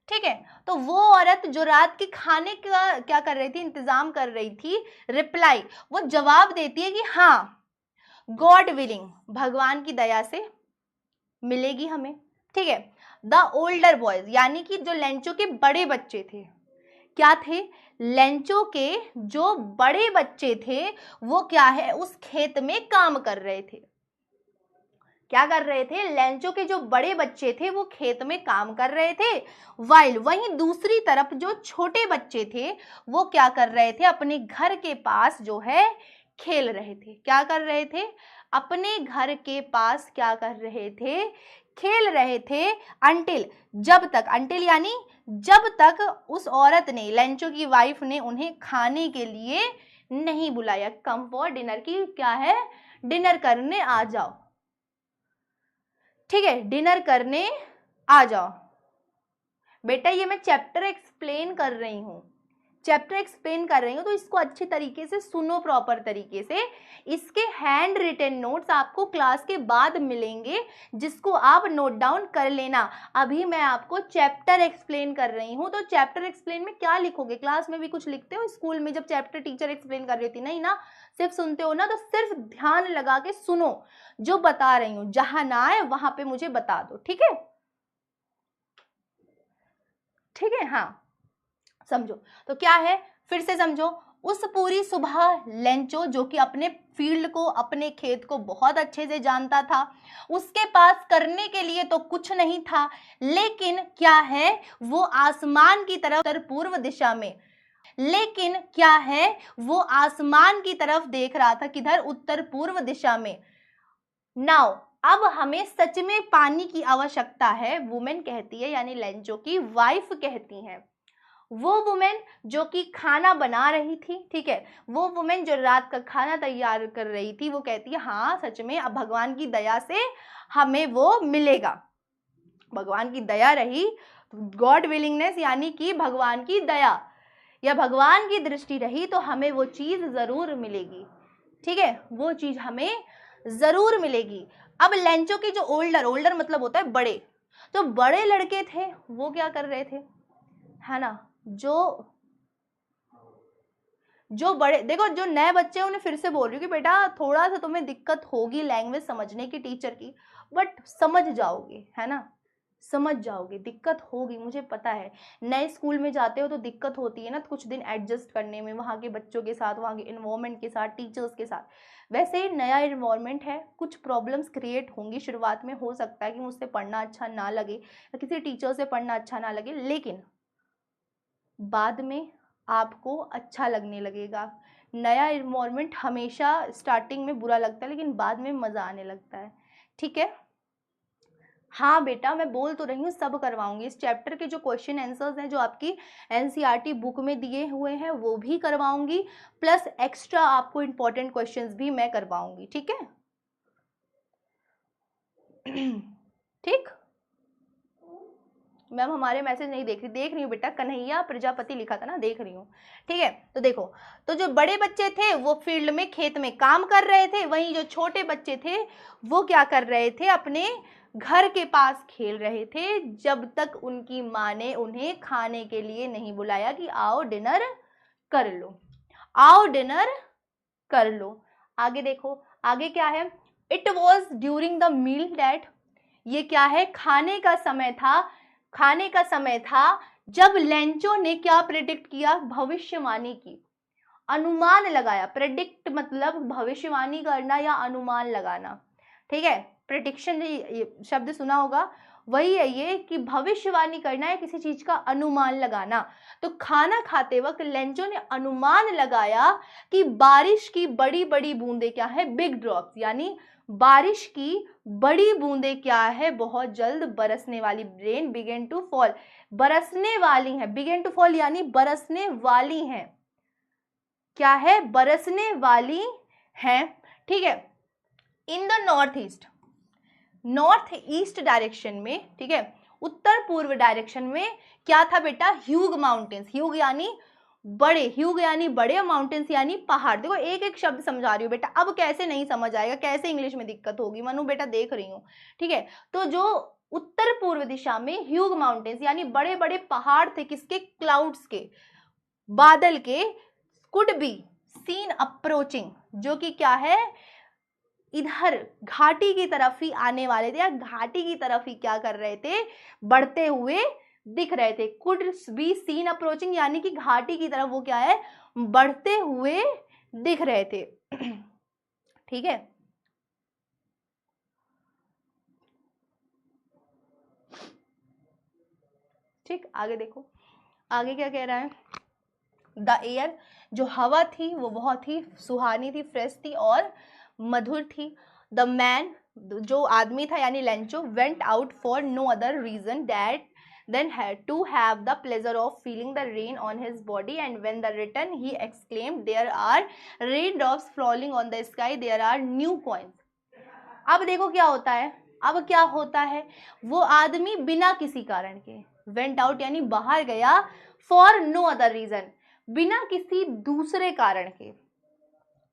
A: ठीक है। तो वो औरत जो रात के खाने का क्या कर रही थी, इंतजाम कर रही थी, रिप्लाई, वो जवाब देती है कि हाँ गॉड विलिंग, भगवान की दया से मिलेगी हमें। ठीक है। द ओल्डर बॉयज, यानी कि जो लेंचो के बड़े बच्चे थे, क्या थे, लेंचो के जो बड़े बच्चे थे वो क्या है, उस खेत में काम कर रहे थे। क्या कर रहे थे, लेंचो के जो बड़े बच्चे थे वो खेत में काम कर रहे थे, वाइल वहीं दूसरी तरफ जो छोटे बच्चे थे वो क्या कर रहे थे, अपने घर के पास जो है खेल रहे थे। क्या कर रहे थे, अपने घर के पास क्या कर रहे थे, खेल रहे थे। अंटिल, जब तक, अंटिल यानी जब तक उस औरत ने, लेंचो की वाइफ ने उन्हें खाने के लिए नहीं बुलाया। कम फॉर डिनर की क्या है, डिनर करने आ जाओ। ठीक है, डिनर करने आ जाओ। बेटा ये मैं चैप्टर एक्सप्लेन कर रही हूँ, चैप्टर एक्सप्लेन कर रही हूँ, तो इसको अच्छे तरीके से सुनो, प्रॉपर तरीके से। इसके हैंड रिटन नोट्स आपको क्लास के बाद मिलेंगे, जिसको आप नोट डाउन कर लेना। अभी मैं आपको चैप्टर एक्सप्लेन कर रही हूँ, तो चैप्टर एक्सप्लेन में क्या लिखोगे, क्लास में भी कुछ लिखते हो, स्कूल में जब चैप्टर टीचर एक्सप्लेन कर रही थी, नहीं ना, सिर्फ सुनते हो ना, तो सिर्फ ध्यान लगा के सुनो जो बता रही हूँ, जहां ना आए वहां पे मुझे बता दो। ठीक है, ठीक है, हाँ समझो। तो क्या है, फिर से समझो। उस पूरी सुबह लेंचो, जो कि अपने फील्ड को, अपने खेत को बहुत अच्छे से जानता था, उसके पास करने के लिए तो कुछ नहीं था, लेकिन क्या है, वो आसमान की तरफ, उत्तर पूर्व दिशा में, लेकिन क्या है, वो आसमान की तरफ देख रहा था, किधर, उत्तर पूर्व दिशा में। नाउ अब हमें सच में पानी की आवश्यकता है, वुमेन कहती है, यानी लेंचो की वाइफ कहती है। वो वुमेन जो कि खाना बना रही थी, ठीक है, वो वुमेन जो रात का खाना तैयार कर रही थी, वो कहती है हाँ सच में अब भगवान की दया से हमें वो मिलेगा। भगवान की दया रही, गॉड विलिंगनेस यानी कि भगवान की दया या भगवान की दृष्टि रही तो हमें वो चीज जरूर मिलेगी। ठीक है, वो चीज हमें जरूर मिलेगी। अब लेंचो के जो ओल्डर, ओल्डर मतलब होता है बड़े, तो बड़े लड़के थे वो क्या कर रहे थे, है ना, जो बड़े, देखो जो नए बच्चे हैं उन्हें फिर से बोल रही हूँ कि बेटा थोड़ा सा तुम्हें दिक्कत होगी लैंग्वेज समझने की टीचर की, बट समझ जाओगे, है ना, समझ जाओगे। दिक्कत होगी, मुझे पता है, नए स्कूल में जाते हो तो दिक्कत होती है ना कुछ दिन एडजस्ट करने में, वहाँ के बच्चों के साथ, वहाँ के इन्वायरमेंट के साथ, टीचर्स के साथ। वैसे ही नया इन्वायरमेंट है, कुछ प्रॉब्लम्स क्रिएट होंगी शुरुआत में, हो सकता है कि मुझसे पढ़ना अच्छा ना लगे या किसी टीचर से पढ़ना अच्छा ना लगे, लेकिन बाद में आपको अच्छा लगने लगेगा। नया इन्वायरमेंट हमेशा स्टार्टिंग में बुरा लगता है, लेकिन बाद में मज़ा आने लगता है। ठीक है, हाँ बेटा मैं बोल तो रही हूँ, सब करवाऊंगी। इस चैप्टर के जो क्वेश्चन आंसर्स हैं जो आपकी एनसीईआरटी बुक में दिए हुए हैं वो भी करवाऊंगी, प्लस एक्स्ट्रा आपको इंपॉर्टेंट क्वेश्चंस भी मैं करवाऊंगी। ठीक है ठीक, मैम हमारे मैसेज नहीं देख रही हूँ बेटा, कन्हैया प्रजापति लिखा था ना, देख रही हूँ। ठीक है, तो देखो, तो जो बड़े बच्चे थे वो फील्ड में, खेत में काम कर रहे थे, वहीं जो छोटे बच्चे थे वो क्या कर रहे थे, अपने घर के पास खेल रहे थे, जब तक उनकी माँ ने उन्हें खाने के लिए नहीं बुलाया कि आओ डिनर कर लो, आओ डिनर कर लो। आगे देखो, आगे क्या है, it was during the meal that, ये क्या है, खाने का समय था, खाने का समय था जब लेंचो ने क्या प्रेडिक्ट किया, भविष्यवाणी की, अनुमान लगाया। प्रेडिक्ट मतलब भविष्यवाणी करना या अनुमान लगाना। ठीक है, प्रेडिक्शन शब्द सुना होगा, वही है ये कि भविष्यवाणी करना है, किसी चीज का अनुमान लगाना। तो खाना खाते वक्त लेंचो ने अनुमान लगाया कि बारिश की बड़ी बड़ी बूंदें क्या है, बिग ड्रॉप्स, यानी बारिश की बड़ी बूंदें क्या है, बहुत जल्द बरसने वाली, रेन बिगेन टू फॉल, बरसने वाली है, बिगेन टू फॉल यानी बरसने वाली हैं, क्या है, बरसने वाली हैं। ठीक है, in the north east, north east direction में, ठीक है, उत्तर पूर्व डायरेक्शन में क्या था बेटा, ह्यूग माउंटेन्स, ह्यूग यानी बड़े, ह्यूग यानी बड़े, माउंटेन्स यानी पहाड़। देखो एक एक शब्द समझा रही हूँ बेटा, अब कैसे नहीं समझ आएगा, कैसे इंग्लिश में दिक्कत होगी, मनु बेटा देख रही हूँ। ठीक है, तो जो उत्तर पूर्व दिशा में ह्यूग माउंटेन्स यानी बड़े बड़े पहाड़ थे, किसके? क्लाउड्स के, बादल के, कुड बी सीन अप्रोचिंग, जो कि क्या है, इधर घाटी की तरफ ही आने वाले थे, या घाटी की तरफ ही क्या कर रहे थे, बढ़ते हुए दिख रहे थे। कुड बी सीन अप्रोचिंग यानी कि घाटी की तरफ वो क्या है, बढ़ते हुए दिख रहे थे। ठीक है, ठीक, आगे देखो, आगे क्या कह रहा है। द एयर, जो हवा थी वो बहुत ही सुहानी थी, फ्रेश थी और मधुर थी। द मैन, जो आदमी था यानी Lencho, went out for no other reason that then had to have the pleasure of feeling the rain on his body, and when the return he exclaimed, there are raindrops falling on the sky, there are new coins। अब देखो क्या होता है, अब क्या होता है, वो आदमी बिना किसी कारण के, went out यानी बाहर गया, for no other reason बिना किसी दूसरे कारण के,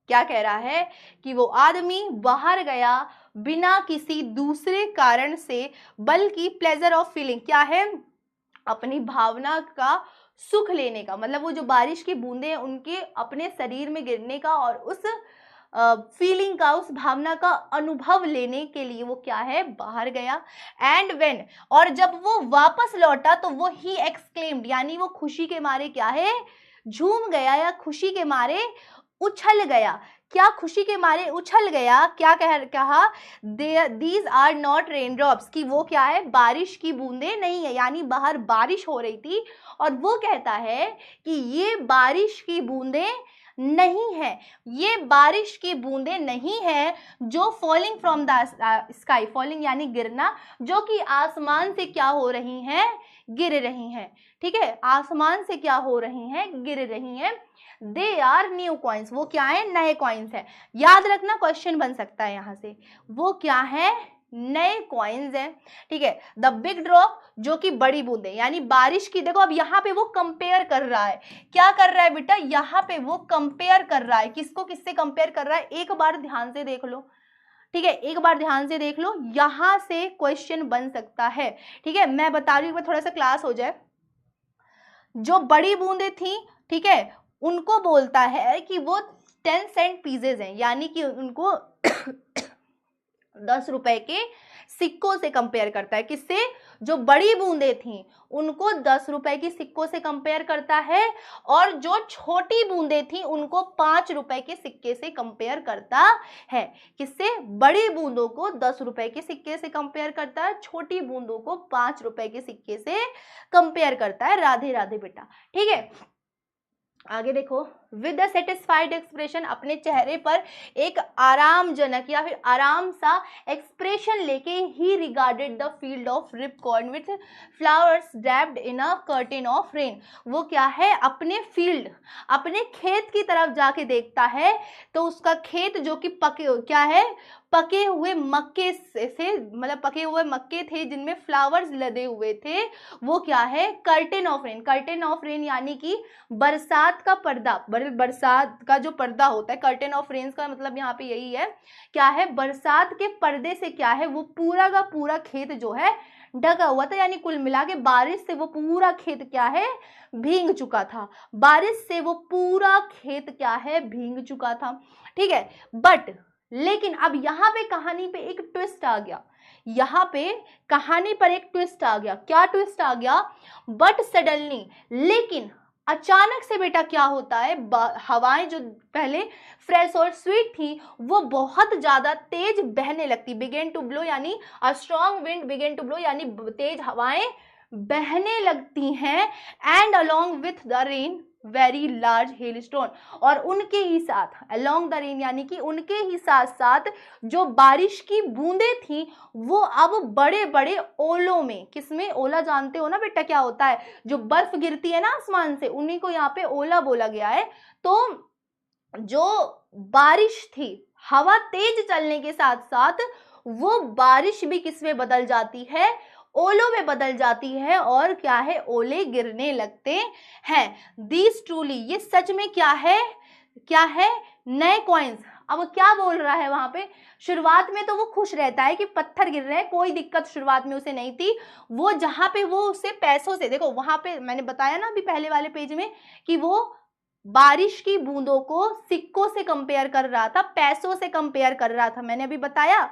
A: क्या कह रहा है कि वो आदमी बाहर गया बिना किसी दूसरे कारण से, बल्कि प्लेजर ऑफ फीलिंग, क्या है, अपनी भावना का सुख लेने का, मतलब वो जो बारिश की बूंदे हैं उनके अपने शरीर में गिरने का और उस फीलिंग का, उस भावना का अनुभव लेने के लिए वो क्या है, बाहर गया। एंड व्हेन, और जब वो वापस लौटा तो वो ही एक्सक्लेम्ड यानी वो खुशी के मारे क्या है, झूम गया या खुशी के मारे उछल गया। क्या खुशी के मारे उछल गया, क्या कहा, these are not raindrops, कि वो क्या है, बारिश की बूंदे नहीं है, यानी बाहर बारिश हो रही थी और वो कहता है कि ये बारिश की बूंदे नहीं है, ये बारिश की बूंदे नहीं है जो falling from the sky, falling यानी गिरना, जो कि आसमान से क्या हो रही हैं, गिर रही हैं। ठीक है, आसमान से क्या हो रही हैं, गिर रही हैं। दे आर न्यू कॉइन्स, वो क्या है, नए कॉइन्स है। याद रखना, क्वेश्चन बन सकता है यहाँ से, वो क्या है, नए कॉइन्स हैं। ठीक है, द बिग ड्रॉप, जो कि बड़ी बूंदे यानी बारिश की, देखो अब यहाँ पे वो कंपेयर कर रहा है, क्या कर रहा है बेटा, यहाँ पे वो कंपेयर कर रहा है, किसको किससे कंपेयर कर रहा है, एक बार ध्यान से देख लो। ठीक है, एक बार ध्यान से देख लो, यहां से क्वेश्चन बन सकता है। ठीक है, मैं बता रही हूँ, थोड़ा सा क्लास हो जाए। जो बड़ी बूंदे थी, ठीक है, उनको बोलता है कि वो 10 सेंट पीसेज हैं, यानी कि उनको 10 रुपए के सिक्कों से कंपेयर करता है। किससे, जो बड़ी बूंदे थी उनको 10 रुपए की सिक्कों से कंपेयर करता है, और जो छोटी बूंदे थी उनको 5 रुपए के सिक्के से कंपेयर करता है। किससे, बड़ी बूंदों को 10 रुपए के सिक्के से कंपेयर करता है, छोटी बूंदों को 5 रुपए के सिक्के से कंपेयर करता है। राधे राधे बेटा। ठीक है, आगे देखो, विद द सेटिस्फाइड एक्सप्रेशन, अपने चेहरे पर एक आरामजनक या फिर आराम सा एक्सप्रेशन लेके, he regarded the field of ripe corn with flowers draped in a curtain of rain. वो क्या है, अपने फील्ड, अपने खेत की तरफ जाके देखता है, तो उसका खेत जो कि पके, क्या है, पके हुए मक्के से, मतलब पके हुए मक्के थे जिनमें फ्लावर्स लदे हुए थे, वो क्या है, curtain of rain. Curtain of rain यानी कि बरसात का पर्दा, बरसात का जो पर्दा होता है, कर्टेन ऑफ रेन्स का मतलब यहाँ पे यही है, क्या है, बरसात के पर्दे से क्या है, वो पूरा का पूरा खेत जो है ढका हुआ था, यानी कुल मिला के बारिश से वो पूरा खेत क्या है, भीग चुका था। बारिश से वो पूरा खेत क्या है, भीग चुका था। ठीक है, बट लेकिन अब यहाँ पे कहानी पे एक ट्विस्ट आ गया, यहाँ पे कहानी पर एक ट्विस्ट आ गया। क्या ट्विस्ट आ गया, बट सडनली, लेकिन अचानक से बेटा क्या होता है, हवाएं जो पहले फ्रेश और स्वीट थी वो बहुत ज्यादा तेज बहने लगती, बिगेन टू ब्लो, यानी a strong wind began to blow, यानी तेज हवाएं बहने लगती हैं। And along with the rain very large hailstone, और उनके ही साथ, अलोंग द रेन यानी कि उनके ही साथ साथ जो बारिश की बूंदें थी वो अब बड़े बड़े ओलों में, किसमें, ओला जानते हो ना बेटा क्या होता है, जो बर्फ गिरती है ना आसमान से, उन्हीं को यहाँ पे ओला बोला गया है। तो जो बारिश थी, हवा तेज चलने के साथ साथ वो बारिश भी किसमें बदल जाती है, ओलों में बदल जाती है, और क्या है, ओले गिरने लगते हैं। दीज ट्रूली, ये सच में क्या है, क्या है, नए कॉइन्स। अब क्या बोल रहा है वहां पे, शुरुआत में तो वो खुश रहता है कि पत्थर गिर रहे हैं, कोई दिक्कत शुरुआत में उसे नहीं थी। वो जहां पे वो उसे पैसों से, देखो वहां पे मैंने बताया ना अभी पहले वाले पेज में कि वो बारिश की बूंदों को सिक्कों से कंपेयर कर रहा था, पैसों से कंपेयर कर रहा था, मैंने अभी बताया।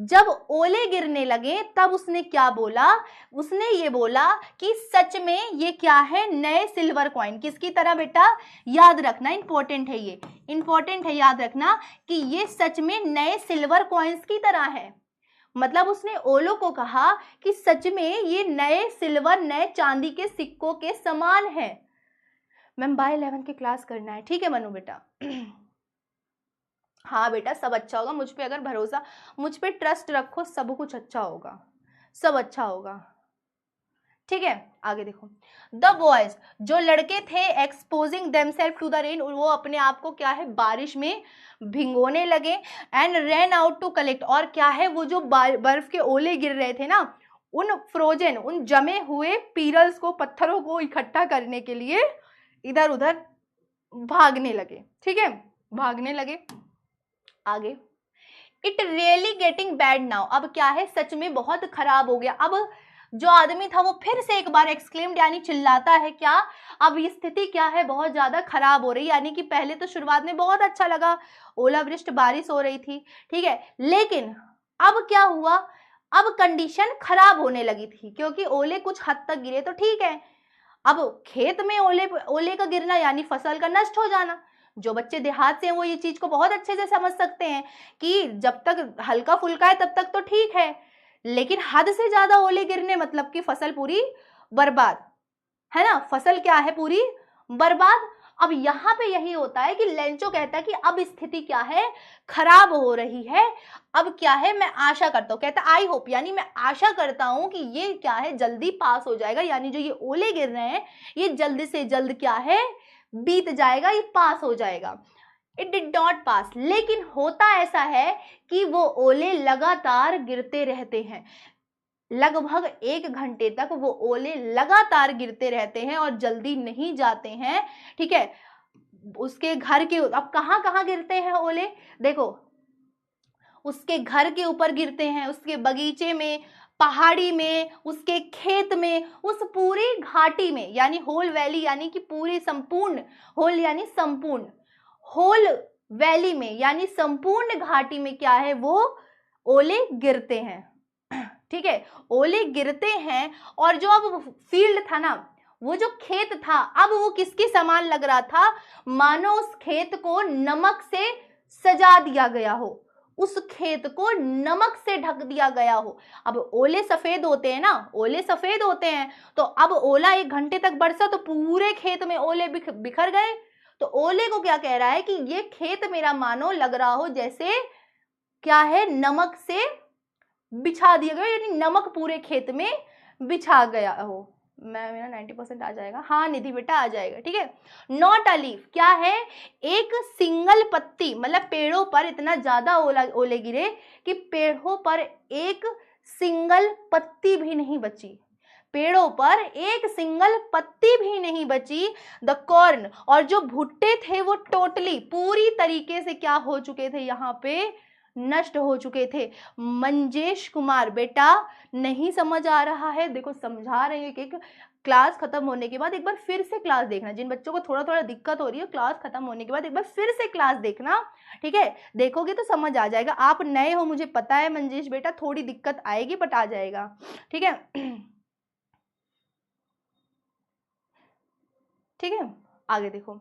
A: जब ओले गिरने लगे तब उसने क्या बोला, उसने ये बोला कि सच में ये क्या है, नए सिल्वर कॉइन। किसकी तरह बेटा, याद रखना, इंपॉर्टेंट है, ये इंपॉर्टेंट है, याद रखना कि ये सच में नए सिल्वर कॉइन्स की तरह है। मतलब उसने ओलो को कहा कि सच में ये नए सिल्वर, नए चांदी के सिक्कों के समान है। मैम बाय 11 की क्लास करना है, ठीक है मनु बेटा। हाँ बेटा सब अच्छा होगा, मुझ पे अगर भरोसा, मुझ पे ट्रस्ट रखो, सब कुछ अच्छा होगा, सब अच्छा होगा, ठीक है। आगे देखो, द बॉयज, जो लड़के थे, exposing themselves to the rain, वो अपने आप को क्या है, बारिश में भिगोने लगे। And ran out to collect, और क्या है, वो जो बर्फ के ओले गिर रहे थे ना, उन फ्रोजन, उन जमे हुए पीरल्स को, पत्थरों को इकट्ठा करने के लिए इधर उधर भागने लगे, ठीक है, भागने लगे। आगे, it really getting bad now, अब क्या है, सच में बहुत खराब हो गया। अब जो आदमी था वो फिर से एक बार एक्सक्लेम्ड यानी चिल्लाता है, क्या, अब स्थिति क्या है, बहुत ज्यादा खराब हो रही, यानी कि पहले तो शुरुआत में बहुत अच्छा लगा, ओलावृष्टि बारिश हो रही थी, ठीक है, लेकिन अब क्या हुआ, अब कंडीशन खराब होने लगी थी, क्योंकि ओले कुछ हद तक गिरे तो ठीक है, अब खेत में ओले का गिरना यानी फसल का नष्ट हो जाना। जो बच्चे देहात से हैं वो ये चीज को बहुत अच्छे से समझ सकते हैं कि जब तक हल्का फुल्का है तब तक तो ठीक है, लेकिन हद से ज्यादा ओले गिरने मतलब कि फसल पूरी बर्बाद, है ना, फसल क्या है, पूरी बर्बाद। अब यहाँ पे यही होता है कि लेंचो कहता है कि अब स्थिति क्या है, खराब हो रही है। अब क्या है, मैं आशा करता हूँ, कहता आई होप, यानी मैं आशा करता हूँ कि ये क्या है, जल्दी पास हो जाएगा, यानी जो ये ओले गिर रहे हैं ये जल्द से जल्द क्या है, बीत जाएगा, ये पास हो जाएगा। इट डिड नॉट पास, लेकिन होता ऐसा है कि वो ओले लगातार गिरते रहते हैं, लगभग 1 घंटे तक वो ओले लगातार गिरते रहते हैं और जल्दी नहीं जाते हैं, ठीक है। उसके घर के, अब कहां कहां गिरते हैं ओले, देखो उसके घर के ऊपर गिरते हैं, उसके बगीचे में, पहाड़ी में, उसके खेत में, उस पूरी घाटी में, यानी होल वैली, यानी कि पूरी संपूर्ण, होल यानी संपूर्ण, होल वैली में यानी संपूर्ण घाटी में क्या है, वो ओले गिरते हैं, ठीक है, ओले गिरते हैं। और जो अब फील्ड था ना, वो जो खेत था, अब वो किसके समान लग रहा था, मानो उस खेत को नमक से सजा दिया गया हो, उस खेत को नमक से ढक दिया गया हो। अब ओले सफेद होते हैं ना, ओले सफेद होते हैं, तो अब ओला 1 घंटे तक बरसा तो पूरे खेत में ओले बिखर गए। तो ओले को क्या कह रहा है कि ये खेत मेरा मानो लग रहा हो जैसे क्या है, नमक से बिछा दिया गया, यानी नमक पूरे खेत में बिछा गया हो। मेरा 90% आ जाएगा, हाँ निधि बेटा आ जाएगा, ठीक है। नॉट अ लीफ, क्या है, एक सिंगल पत्ती, मतलब पेड़ों पर इतना ज्यादा ओले गिरे कि पेड़ों पर एक सिंगल पत्ती भी नहीं बची, पेड़ों पर एक सिंगल पत्ती भी नहीं बची। द कॉर्न, और जो भुट्टे थे वो टोटली पूरी तरीके से क्या हो चुके थे, यहाँ पे नष्ट हो चुके थे। मंजेश कुमार बेटा नहीं समझ आ रहा है, देखो समझा रहे हैं कि क्लास खत्म होने के बाद एक बार फिर से क्लास देखना, जिन बच्चों को थोड़ा थोड़ा दिक्कत हो रही है क्लास खत्म होने के बाद एक बार फिर से क्लास देखना, ठीक है, देखोगे तो समझ आ जाएगा। आप नए हो मुझे पता है मंजेश बेटा, थोड़ी दिक्कत आएगी बट आ जाएगा, ठीक है, ठीक है। आगे देखो,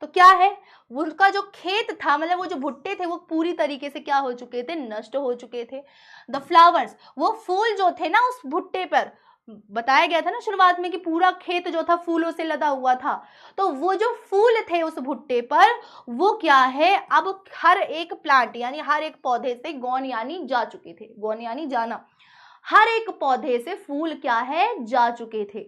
A: तो क्या है, उनका जो खेत था, मतलब वो जो भुट्टे थे वो पूरी तरीके से क्या हो चुके थे, नष्ट हो चुके थे। द फ्लावर्स, वो फूल जो थे ना उस भुट्टे पर, बताया गया था ना शुरुआत में कि पूरा खेत जो था फूलों से लदा हुआ था, तो वो जो फूल थे उस भुट्टे पर वो क्या है, अब हर एक प्लांट यानी हर एक पौधे से गौन यानी जा चुके थे, गौन यानी जाना, हर एक पौधे से फूल क्या है, जा चुके थे,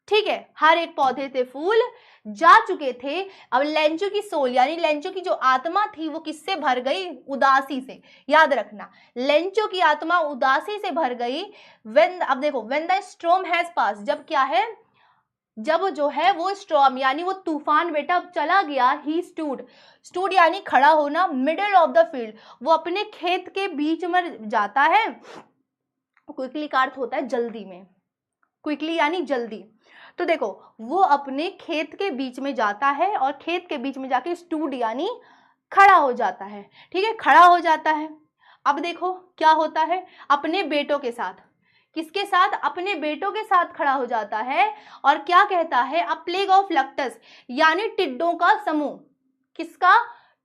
A: ठीक है, हर एक पौधे से फूल जा चुके थे। अब लेंचो की सोल यानी लेंचो की जो आत्मा थी वो किससे भर गई, उदासी से, याद रखना लेंचो की आत्मा उदासी से भर गई। अब देखो व्हेन द स्टॉर्म हैज पास, जब क्या है, जब जो है वो स्टॉर्म यानी वो तूफान बेटा चला गया, ही स्टूड यानी खड़ा होना, मिडल ऑफ द फील्ड वो अपने खेत के बीच में जाता है। क्विकली का अर्थ होता है जल्दी में, क्विकली यानी जल्दी। तो देखो वो अपने खेत के बीच में जाता है और खेत के बीच में जाके स्टूड यानी खड़ा हो जाता है। ठीक है, खड़ा हो जाता है। अब देखो क्या होता है, अपने बेटों के साथ, किसके साथ, अपने बेटों के साथ खड़ा हो जाता है और क्या कहता है, अ प्लेग ऑफ लक्टस यानी टिड्डों का समूह। किसका,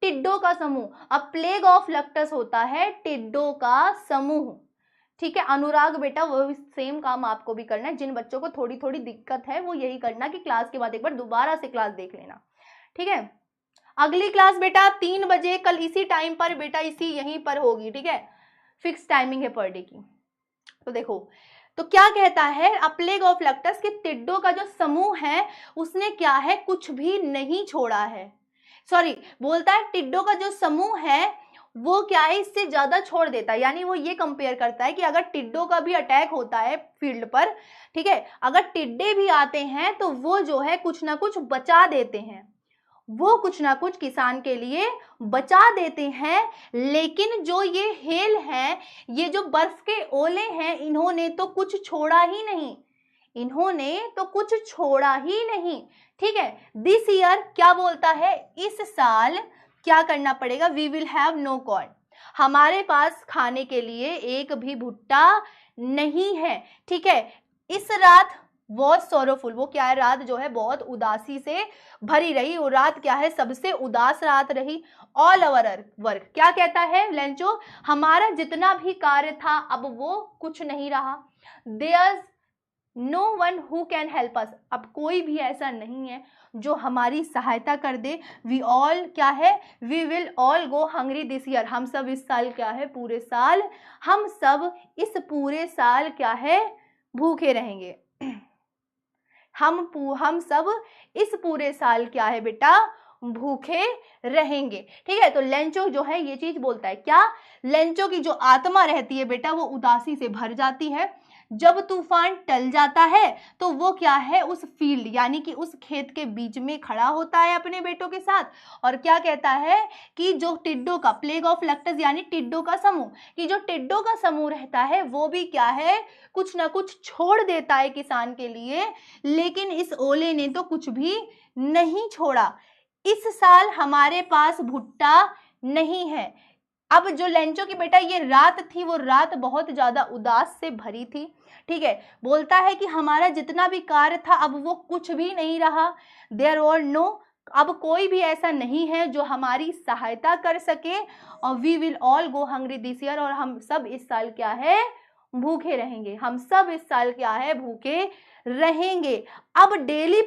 A: टिड्डों का समूह। अ प्लेग ऑफ लक्टस होता है टिड्डों का समूह। ठीक है, अनुराग बेटा वो सेम काम आपको भी करना है। जिन बच्चों को थोड़ी थोड़ी दिक्कत है वो यही करना कि क्लास के बाद एक बार दोबारा से क्लास देख लेना। ठीक है, अगली क्लास बेटा 3 बजे कल इसी टाइम पर बेटा इसी यहीं पर होगी। ठीक है, फिक्स टाइमिंग है पर डे की। तो देखो तो क्या कहता है, अ प्लेग ऑफ लक्टस कि टिड्डों का जो समूह है उसने क्या है, कुछ भी नहीं छोड़ा है। सॉरी, बोलता है टिड्डों का जो समूह है वो क्या है, इससे ज्यादा छोड़ देता है। यानी वो ये कंपेयर करता है कि अगर टिड्डों का भी अटैक होता है फील्ड पर, ठीक है, अगर टिड्डे भी आते हैं तो वो जो है कुछ ना कुछ बचा देते हैं, वो कुछ ना कुछ किसान के लिए बचा देते हैं। लेकिन जो ये हेल है, ये जो बर्फ के ओले हैं, इन्होंने तो कुछ छोड़ा ही नहीं, इन्होंने तो कुछ छोड़ा ही नहीं। ठीक है, दिस ईयर क्या बोलता है, इस साल क्या करना पड़ेगा, we will have no corn, हमारे पास खाने के लिए एक भी भुट्टा नहीं है। ठीक है, इस रात बहुत सोरोफुल, वो क्या है, रात जो है बहुत उदासी से भरी रही, वो रात क्या है, सबसे उदास रात रही। ऑल अवर वर्क, क्या कहता है लेंचो, हमारा जितना भी कार्य था अब वो कुछ नहीं रहा। There no one who can help us, अब कोई भी ऐसा नहीं है जो हमारी सहायता कर दे। वी ऑल क्या है, we will all go hungry this year, हम सब इस साल क्या है, पूरे साल हम सब इस पूरे साल क्या है, भूखे रहेंगे। हम सब इस पूरे साल क्या है बेटा, भूखे रहेंगे। ठीक है, तो लेंचो जो है ये चीज बोलता है, क्या, लेंचो की जो आत्मा रहती है बेटा वो उदासी से भर जाती है। जब तूफान टल जाता है तो वो क्या है, उस फील्ड यानी कि उस खेत के बीच में खड़ा होता है अपने बेटों के साथ और क्या कहता है कि जो टिड्डों का, प्लेग ऑफ लक्टस यानी टिड्डों का समूह, कि जो टिड्डों का समूह रहता है वो भी क्या है, कुछ ना कुछ छोड़ देता है किसान के लिए, लेकिन इस ओले ने तो कुछ भी नहीं छोड़ा। इस साल हमारे पास भुट्टा नहीं है। अब जो लेंचो की बेटा ये रात थी, वो रात बहुत ज्यादा उदास से भरी थी। ठीक है, बोलता है कि हमारा जितना भी कार्य था अब वो कुछ भी नहीं रहा। देयर और नो, अब कोई भी ऐसा नहीं है जो हमारी सहायता कर सके। और we will all go hungry this year, और हम सब इस साल क्या है, भूखे रहेंगे। हम सब इस साल क्या है, भूखे रहेंगे। अब डेली